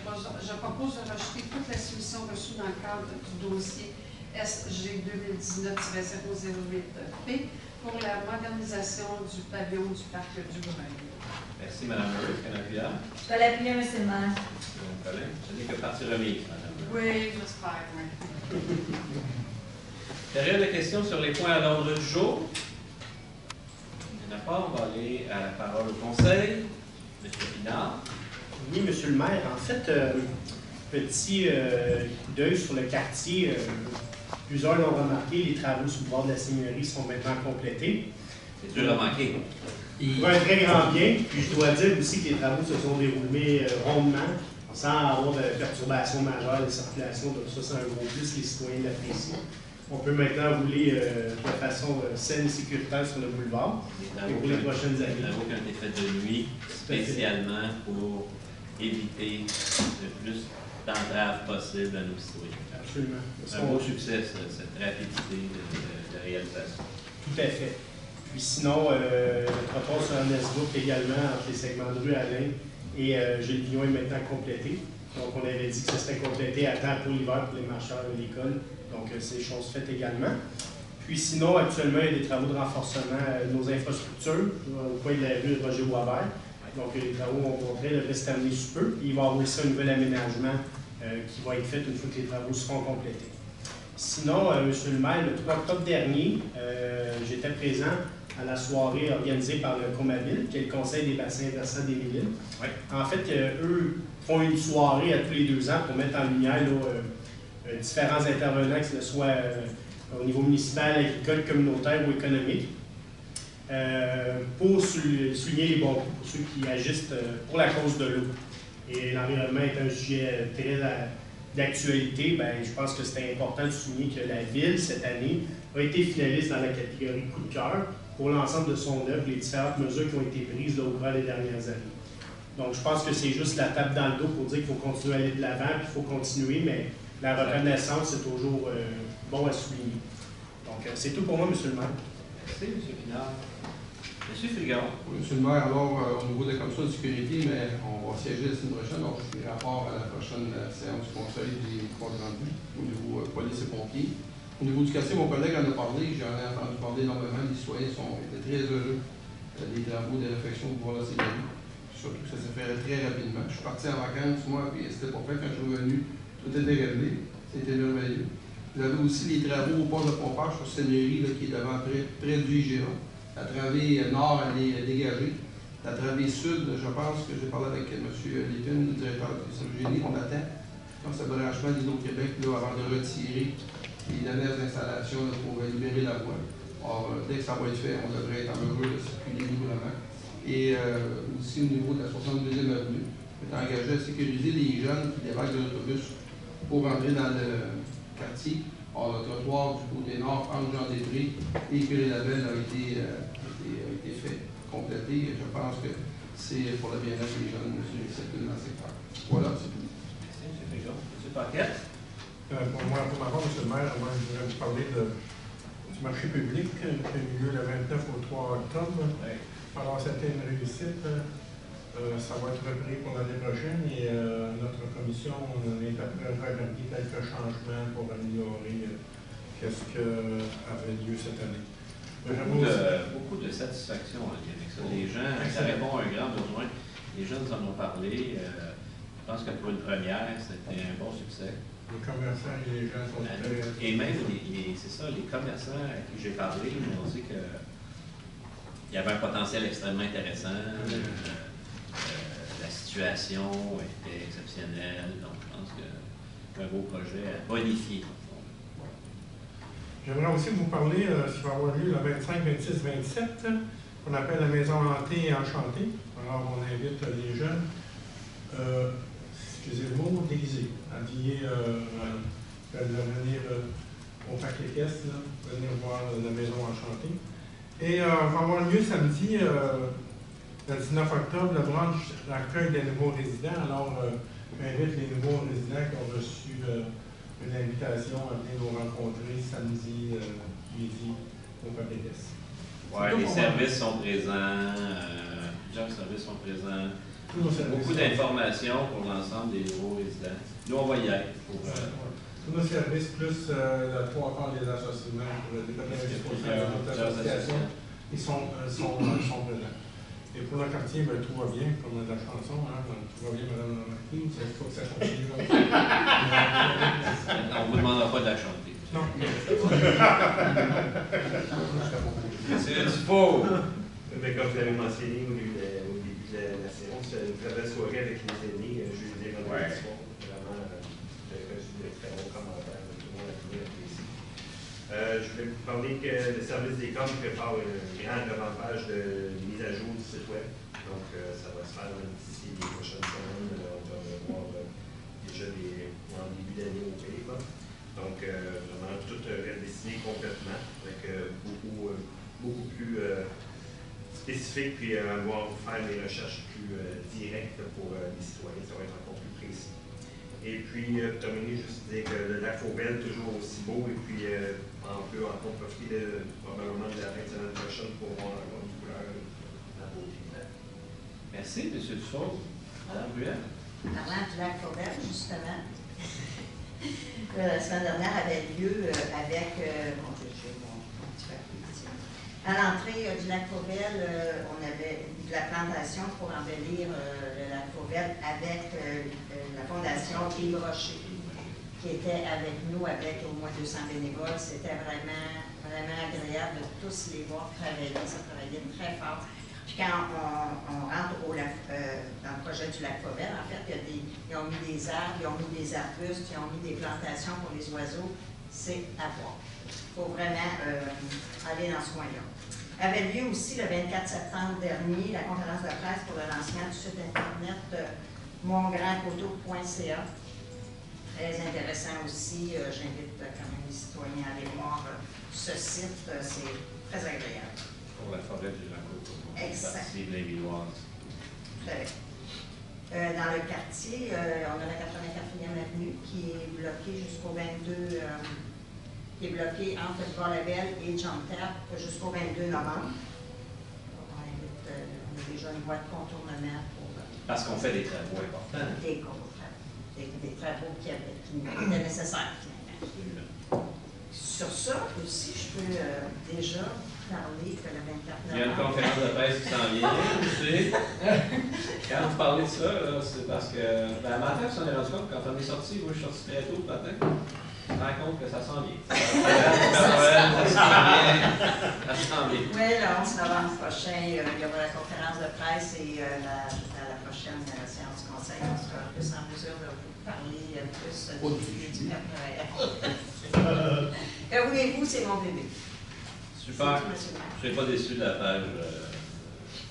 propose de rejeter toutes les soumissions reçues dans le cadre du dossier SG 2019-008P pour la modernisation du pavillon du parc du Breuil. Merci, Mme Murray. Est-ce qu'il y a un appuyant? Je vais l'appuyer, M. le maire. Colin. Ce n'est que partie remise, Mme Murray. Oui, j'espère, oui. Période de questions sur les points à l'ordre du jour. Il n'y en a pas. On va aller à la parole au Conseil. M. Pinard. Oui, M. le maire. En fait, petit coup d'œil sur le quartier. Plusieurs l'ont remarqué, les travaux sur le bord de la Seigneurie sont maintenant complétés. C'est dur à manquer. Pour un très grand bien. Puis je dois dire aussi que les travaux se sont déroulés rondement, sans avoir de perturbations majeures de circulation. Donc ça, c'est un gros plus, les citoyens l'apprécient. On peut maintenant rouler de façon saine et sécuritaire sur le boulevard pour les prochaines années. Les travaux qui ont été faits de nuit, spécialement pour éviter le plus d'entraves possible à nos citoyens. Absolument. Un beau succès, cette rapidité de réalisation. Tout à fait. Puis sinon, le trottoir sur Ernest Bourque également, entre les segments de rue Alain et Gilles Vignon est maintenant complété. Donc, on avait dit que ça serait complété à temps pour l'hiver pour les marcheurs de l'école. Donc, c'est chose faite également. Puis sinon, actuellement, il y a des travaux de renforcement de nos infrastructures au coin de la rue Roger Boisvert. Donc, les travaux ont montré devraient se terminer sous peu. Il va y avoir aussi un nouvel aménagement qui va être fait une fois que les travaux seront complétés. Sinon, M. le maire, le 3 octobre dernier, j'étais présent à la soirée organisée par le Comaville, qui est le Conseil des bassins versants des Mille-Îles. Oui. En fait, eux font une soirée à tous les 2 ans pour mettre en lumière différents intervenants, que ce soit au niveau municipal, agricole, communautaire ou économique, pour souligner les bons coups pour ceux qui agissent pour la cause de l'eau. Et l'environnement est un sujet très d'actualité. Je pense que c'était important de souligner que la Ville, cette année, a été finaliste dans la catégorie coup de cœur pour l'ensemble de son œuvre, les différentes mesures qui ont été prises au cours des dernières années. Donc, je pense que c'est juste la tape dans le dos pour dire qu'il faut continuer à aller de l'avant, puis il faut continuer, mais la reconnaissance, c'est toujours bon à souligner. Donc, c'est tout pour moi, M. le maire. Merci, M. Pinard. M. Figaro. Oui, M. le maire, alors, au niveau de la commission de sécurité, mais on va siéger la semaine prochaine, donc je ferai rapport à la prochaine séance du Conseil des comptes rendus au niveau police et pompiers. Au niveau du quartier, mon collègue en a parlé, j'en ai entendu parler énormément, les citoyens étaient très heureux des travaux, des réflexions pour voir la Seigneurie. Surtout que ça s'est fait très rapidement. Je suis parti en vacances, moi, puis c'était pas fait. Quand je suis revenu, tout était réglé. C'était merveilleux. Vous avez aussi les travaux au port de pompage sur Seigneurie, là, qui est devant près du IGA. La travée nord, elle est dégagée. La travée sud, je pense que j'ai parlé avec M. Lépine, le directeur du service génie, on attend. Donc, c'est le branchement d'Hydro-Québec avant de retirer les dernières installations là, pour libérer la voie. Or, dès que ça va être fait, on devrait être en mesure de circuler librement. Et aussi au niveau de la 62e avenue, on est engagé à sécuriser les jeunes qui débarquent de l'autobus pour entrer dans le quartier. Or, le trottoir du côté nord, entre Jean-Després et Curie-Labelle a été fait, complété. Et je pense que c'est pour le bien-être des jeunes qui circulent dans le secteur. Voilà, c'est tout. Merci, M. Figaro. M. Paquette. Pour ma part, M. le maire, moi, je voudrais vous parler du marché public qui a eu lieu le 29 au 3 octobre. Oui. Alors, c'était une réussite. Ça va être repris pour l'année prochaine et notre commission est après à faire quelques changements pour améliorer ce qui avait lieu cette année. Beaucoup de satisfaction avec ça. Les gens, ça répond à un grand besoin. Les gens nous en ont parlé. Je pense que pour une première, c'était un bon succès. Les commerçants et les gens sont très... Et même, c'est ça, les commerçants à qui j'ai parlé m'ont dit que il y avait un potentiel extrêmement intéressant. La situation était exceptionnelle. Donc, je pense que c'est un beau projet à bonifier. J'aimerais aussi vous parler, ce qui va avoir lieu le 25, 26, 27, qu'on appelle la Maison hantée et enchantée. Alors, on invite les jeunes, excusez le mot, déguisés, habillés, de venir au parc équestre, venir voir la Maison enchantée. Et on va avoir lieu samedi, le 19 octobre, le brunch d'accueil des nouveaux résidents. Alors, j'invite les nouveaux résidents qui ont reçu une invitation à venir nous rencontrer samedi, midi, au parc équestre. Oui, les services sont présents, plusieurs services sont présents. Beaucoup d'informations pour l'ensemble des nouveaux résidents. Nous, on va y être. Tous nos services, plus le 3/4 des associations, pour les associations, ils sont présents. Et pour le quartier, ben, tout va bien, comme la chanson, hein, tout va bien, Madame la Marquise, il faut que ça continue comme ça. On ne vous demandera pas de la chanter. Non. C'est du faux. Mais comme vous l'avez mentionné au début de la séance, une très belle soirée avec les aînés, jeudi, vendredi soir. Vraiment, j'ai reçu de très bons commentaires, tout le monde a trouvé apprécié. Je voulais vous parler que le service des coms prépare un grand revampage de mise à jour du site web. Donc, ça va se faire d'ici les prochaines semaines. On va voir déjà en début d'année au pays. Donc, vraiment, tout redessiné complètement, avec beaucoup plus spécifique, puis on va faire des recherches plus directes pour les citoyens. Ça va être encore plus précis. Et puis, pour terminer, juste dire que le lac Faubelle, toujours aussi beau, et puis on peut encore profiter probablement de la fin de semaine prochaine pour voir encore du couleur, la beauté. Merci, M. Dufault. Madame Ruel. Parlant du lac Faubelle, justement, la semaine dernière avait lieu avec, mon Dieu, j'ai mon petit papier ici. À l'entrée du lac Faubelle, on avait de la plantation pour embellir le lac Faubelle avec la fondation Yves Rocher, qui était avec nous avec au moins 200 bénévoles. C'était vraiment agréable de tous les voir travailler. Ça travaillait très fort. Puis quand on rentre dans le projet du lac Faubelle, en fait, ils ont mis des arbres, ils ont mis des arbustes, ils ont mis des plantations pour les oiseaux. C'est à voir. Il faut vraiment aller dans ce coin-là. Avait lieu aussi le 24 septembre dernier la conférence de presse pour le lancement du site internet mongrandcoteau.ca. Très intéressant aussi. J'invite quand même les citoyens à aller voir ce site. C'est très agréable. Pour la forêt du lac Coteau. Exact. C'est Blainvilloise. Tout à fait. Dans le quartier, on a la 84e avenue qui est bloquée jusqu'au 22, qui est bloquée entre Bois-Labelle et John Tap jusqu'au 22 novembre. On a déjà une voie de contournement pour... Parce qu'on fait des travaux importants. Des travaux qui étaient nécessaires, finalement. Sur ça aussi, je peux déjà parler que le 24 novembre... Il y a une conférence de presse qui s'en vient, tu sais. Quand vous parlez de ça, c'est parce que le matin, on s'en est rendu compte, quand on est sorti, moi je suis sorti très tôt le matin, on se rend compte que ça s'en vient. Ça s'en vient. Oui, le 11 novembre prochain, il y aura la conférence de presse et à la prochaine séance du conseil, on sera plus en mesure de vous parler plus du Père Noël. Que voulez-vous, c'est mon bébé. Super. Je ne serai pas déçu de la page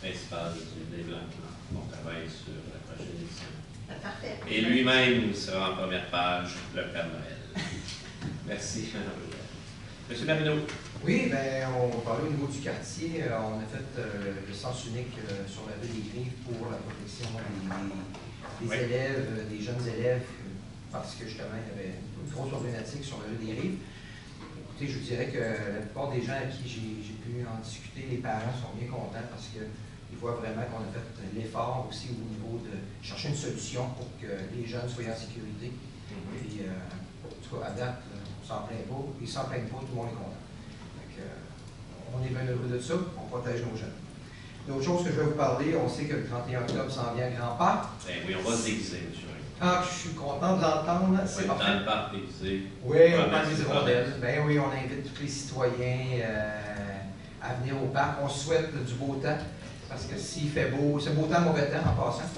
principale du développement. On travaille sur la prochaine édition. Parfait. Et lui-même sera en première page, le Père Noël. Merci, Mme Ruel. Monsieur Marino. Oui, bien, on parlait au niveau du quartier. On a fait le sens unique sur la rue des Grives pour la protection des élèves, des jeunes élèves, parce que justement, il y avait une grosse problématique sur la rue des Grives. Écoutez, je vous dirais que la plupart des gens à qui j'ai pu en discuter, les parents sont bien contents parce qu'ils voient vraiment qu'on a fait l'effort aussi au niveau de chercher une solution pour que les jeunes soient en sécurité. Et en tout cas, à date, on s'en plaint pas. Ils s'en plaignent pas, tout le monde est content. Donc, on est bien heureux de ça, on protège nos jeunes. L'autre chose que je vais vous parler, on sait que le 31 octobre s'en vient à grand-part. Ben oui, on va se déguiser, monsieur. Ah, je suis content de l'entendre. C'est parfait. Dans le parc déguisé. Oui, on parle des hirondelles. Ben oui, on invite tous les citoyens à venir au parc. On souhaite du beau temps. Parce que s'il fait beau, c'est beau temps, mauvais temps en passant.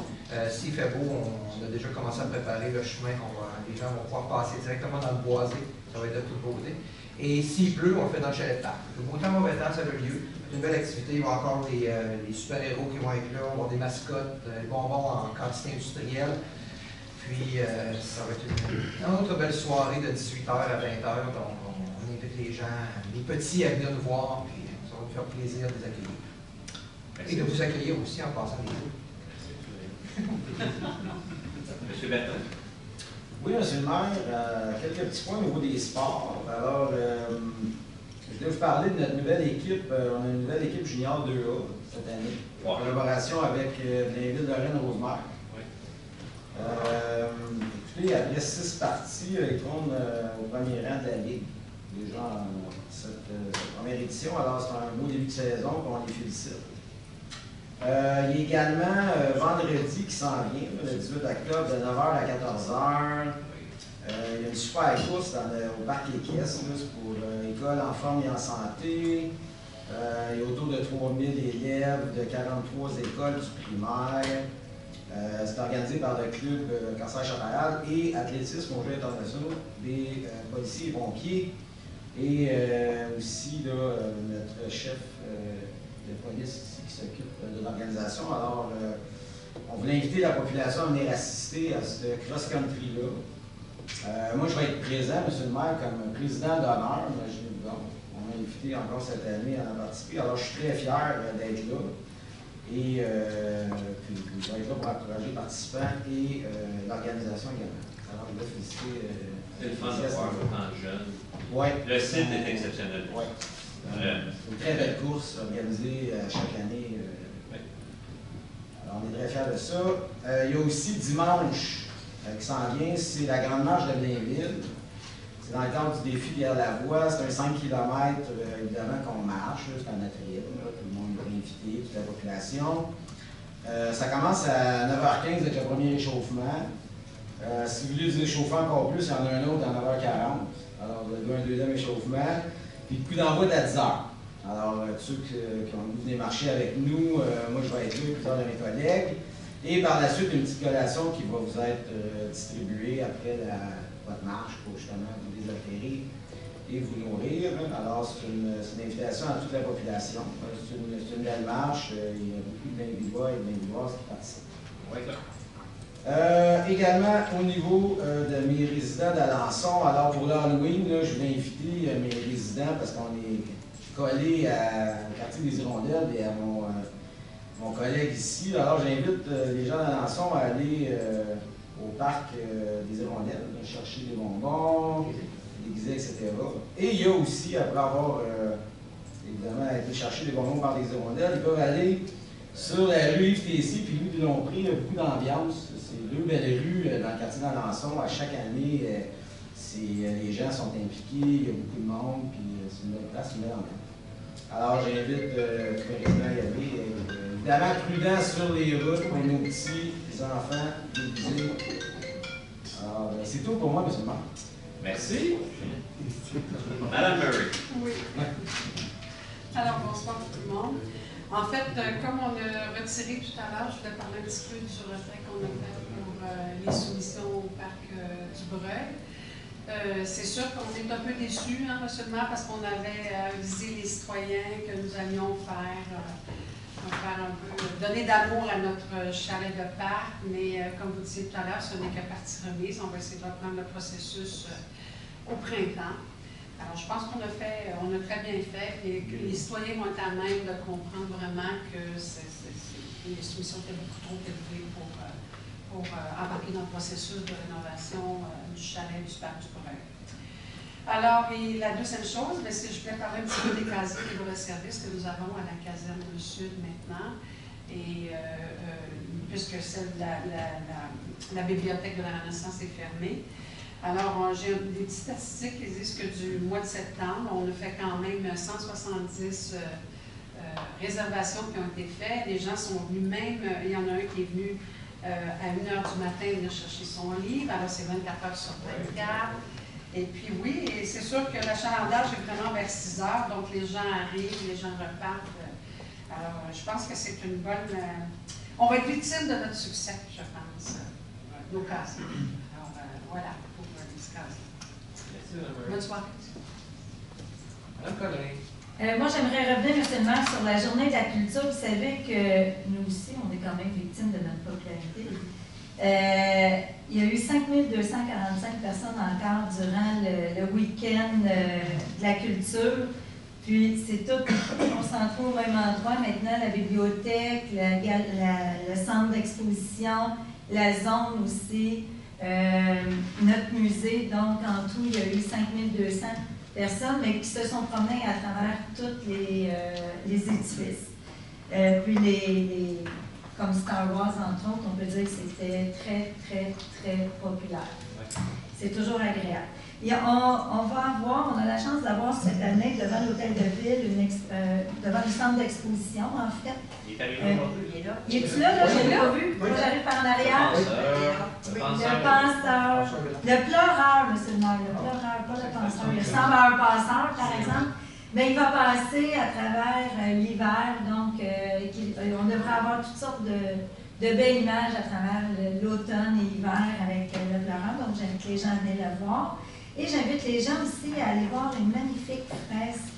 S'il fait beau, on a déjà commencé à préparer le chemin. Les gens vont pouvoir passer directement dans le boisé. Ça va être de toute beauté. Et s'il pleut, on le fait dans le chalet de parc. Le beau temps, mauvais temps, ça a lieu. C'est une belle activité. Il va y avoir encore les super-héros qui vont être là. On va avoir des mascottes, des bonbons en quantité industrielle. Puis, ça va être une autre belle soirée de 18h à 20h. On invite les gens, les petits à venir nous voir. Puis, ça va nous faire plaisir de les accueillir. Et de vous accueillir aussi en passant les jours. Monsieur Bertrand? Oui, M. le maire, quelques petits points au niveau des sports. Alors, je vais vous parler de notre nouvelle équipe. On a une nouvelle équipe junior 2A cette année, en collaboration avec Blainville de Rennes-Rosemère. Écoutez, après 6 parties, ils tournent au premier rang de la Ligue. Déjà cette première édition, alors c'est un beau début de saison, on les félicite. Il y a également vendredi qui s'en vient, le 18 octobre, de 9h à 14h. Il y a une super course au parc Équestre pour école en forme et en santé. Il y a autour de 3000 élèves de 43 écoles du primaire. C'est organisé par le club Cancer Chaparral et Athlétisme aux Jeux internationaux des policiers et pompiers. Et aussi notre chef de police ici qui s'occupe de l'organisation. Alors, on voulait inviter la population à venir assister à ce cross-country-là. Moi, je vais être présent, M. le maire, comme président d'honneur. On m'a invité encore cette année à participer. Alors, je suis très fier d'être là. Et puis, je vais être là pour encourager les participants et l'organisation également. Alors, je vais féliciter. C'est le fun de voir autant de jeunes. Ouais. Le site est exceptionnel. Oui. C'est une très belle course organisée chaque année. Alors, on est très fiers de ça. Il y a aussi dimanche qui s'en vient, c'est la Grande Marche de Blainville. C'est dans le cadre du défi Pierre Lavoie. C'est un 5 km, évidemment, qu'on marche. C'est un atelier. Tout le monde est invité, toute la population. Ça commence à 9h15 avec le premier échauffement. Si vous voulez vous échauffer encore plus, il y en a un autre à 9h40. Alors, vous avez un deuxième échauffement. Puis le coup d'envoi est à 10h. Alors, ceux qui ont voulu venir marcher avec nous, moi je vais être là, plusieurs de mes collègues. Et par la suite, une petite collation qui va vous être distribuée après votre marche pour justement vous désacquérir et vous nourrir. Alors, c'est une invitation à toute la population. C'est une belle marche. Il y a beaucoup de Blainvillois et de Blainvilloises qui participent. Oui, également, au niveau de mes résidents d'Alençon, alors pour l'Halloween, je voulais inviter mes résidents parce qu'on est collés au quartier des Hirondelles et à mon collègue ici. Alors, j'invite les gens d'Alençon à aller au parc des Hirondelles, chercher des bonbons, déguisés, etc. Et il y a aussi, après avoir évidemment été chercher des bonbons par les Hirondelles, ils peuvent aller sur la rue Yves Tessier puis rue du Lompré. Il y a beaucoup d'ambiance. C'est 2 belles rues dans le quartier d'Alençon. À chaque année, les gens sont impliqués, il y a beaucoup de monde, puis c'est une belle place, une belle ambiance. Alors, j'invite le président à y aller. Évidemment, prudent sur les routes pour nos petits, les enfants, déguisés. Alors, c'est tout pour moi, M. le maire. Merci. Madame Murray. Oui. Alors, bonsoir tout le monde. En fait, comme on a retiré tout à l'heure, je voulais parler un petit peu du retrait qu'on a fait pour les soumissions au parc du Breuil. C'est sûr qu'on est un peu déçus, hein, M. le maire, parce qu'on avait avisé les citoyens que nous allions faire un peu, donner d'amour à notre chalet de parc, mais comme vous disiez tout à l'heure, ce n'est que partie remise. On va essayer de reprendre le processus au printemps. Alors, je pense qu'on a très bien fait et que les citoyens vont être à même de comprendre vraiment que les soumissions étaient beaucoup trop élevées pour embarquer dans le processus de rénovation du chalet du parc du Breuil. Alors, et la deuxième chose, c'est que je voulais parler un petit peu des casiers de libre-service que nous avons à la caserne du Sud maintenant. Et puisque celle de la bibliothèque de la Renaissance est fermée. Alors, j'ai des petites statistiques qui disent que du mois de septembre, on a fait quand même 170 réservations qui ont été faites. Les gens sont venus même, il y en a un qui est venu à 1h du matin venir chercher son livre. Alors, c'est 24 heures sur 24. Et puis oui, et c'est sûr que l'achalandage est vraiment vers 6 heures, donc les gens arrivent, les gens repartent Alors, je pense que c'est une bonne... on va être victime de notre succès, je pense, d'occasion. Alors, voilà pour l'occasion. Bonne soirée. Madame Collin. Moi, j'aimerais revenir, M. le maire, sur la journée de la culture. Vous savez que nous aussi, on est quand même victimes de notre popularité. Il y a eu 5245 personnes encore durant le week-end de la culture. Puis, c'est tout concentré au même endroit. Maintenant, la bibliothèque, le centre d'exposition, la zone aussi, notre musée. Donc, en tout, il y a eu 5200 personnes, mais qui se sont promenées à travers tous les édifices. Puis, comme Star Wars, entre autres, on peut dire que c'était très, très, très populaire. C'est toujours agréable. Et on va avoir, on a la chance d'avoir cette année devant l'Hôtel de Ville, devant le centre d'exposition, en fait. Il est arrivé aujourd'hui. Il est là. Il est-tu là? Je ne l'ai pas vu. Moi, j'arrive par en arrière. Le penseur. Le pleureur, M. le maire. Le pleureur, pas le penseur. Il ressemble à un passeur, par exemple. Mais il va passer à travers l'hiver. Donc, on devrait avoir toutes sortes de belles images à travers l'automne et l'hiver avec le pleureur. Donc, j'invite les gens à venir le voir. Et j'invite les gens aussi à aller voir une magnifique fresque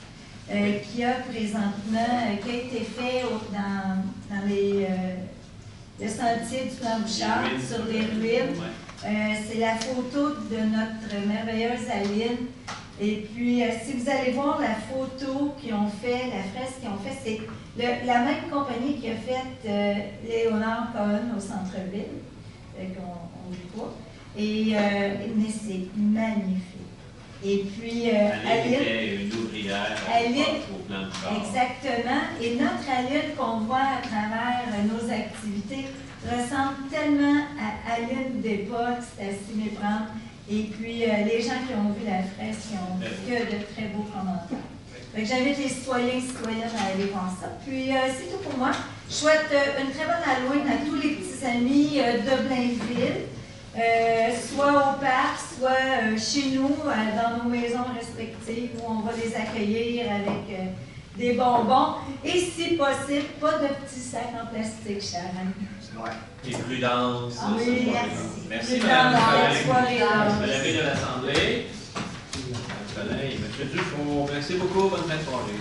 qui a présentement, qui a été faite dans le sentier du Plan Bouchard, sur les ruines. C'est la photo de notre merveilleuse Aline. Et puis, si vous allez voir la photo qu'ils ont fait, la fresque qu'ils ont fait, c'est la même compagnie qui a fait Léonard Cohen au centre-ville, qu'on ne voit pas. Mais c'est magnifique. Et puis, Aline était une ouvrière au Plan Bouchard. Exactement. Et notre Aline qu'on voit à travers nos activités ressemble tellement à Aline d'époque, c'est à s'y méprendre. Et puis, les gens qui ont vu la fresque, qui ont que de très beaux commentaires. Donc, j'invite les citoyens et citoyennes à aller voir ça. Puis, c'est tout pour moi. Je souhaite une très bonne Halloween à tous les petits amis de Blainville. Soit au parc, soit chez nous, dans nos maisons respectives, où on va les accueillir avec des bonbons. Et si possible, pas de petits sacs en plastique, Sharon. Et prudence. Oui, merci. Prudence Madame dans la soirée. Madame de l'Assemblée. M. Dufault, merci beaucoup. Bonne fin de soirée.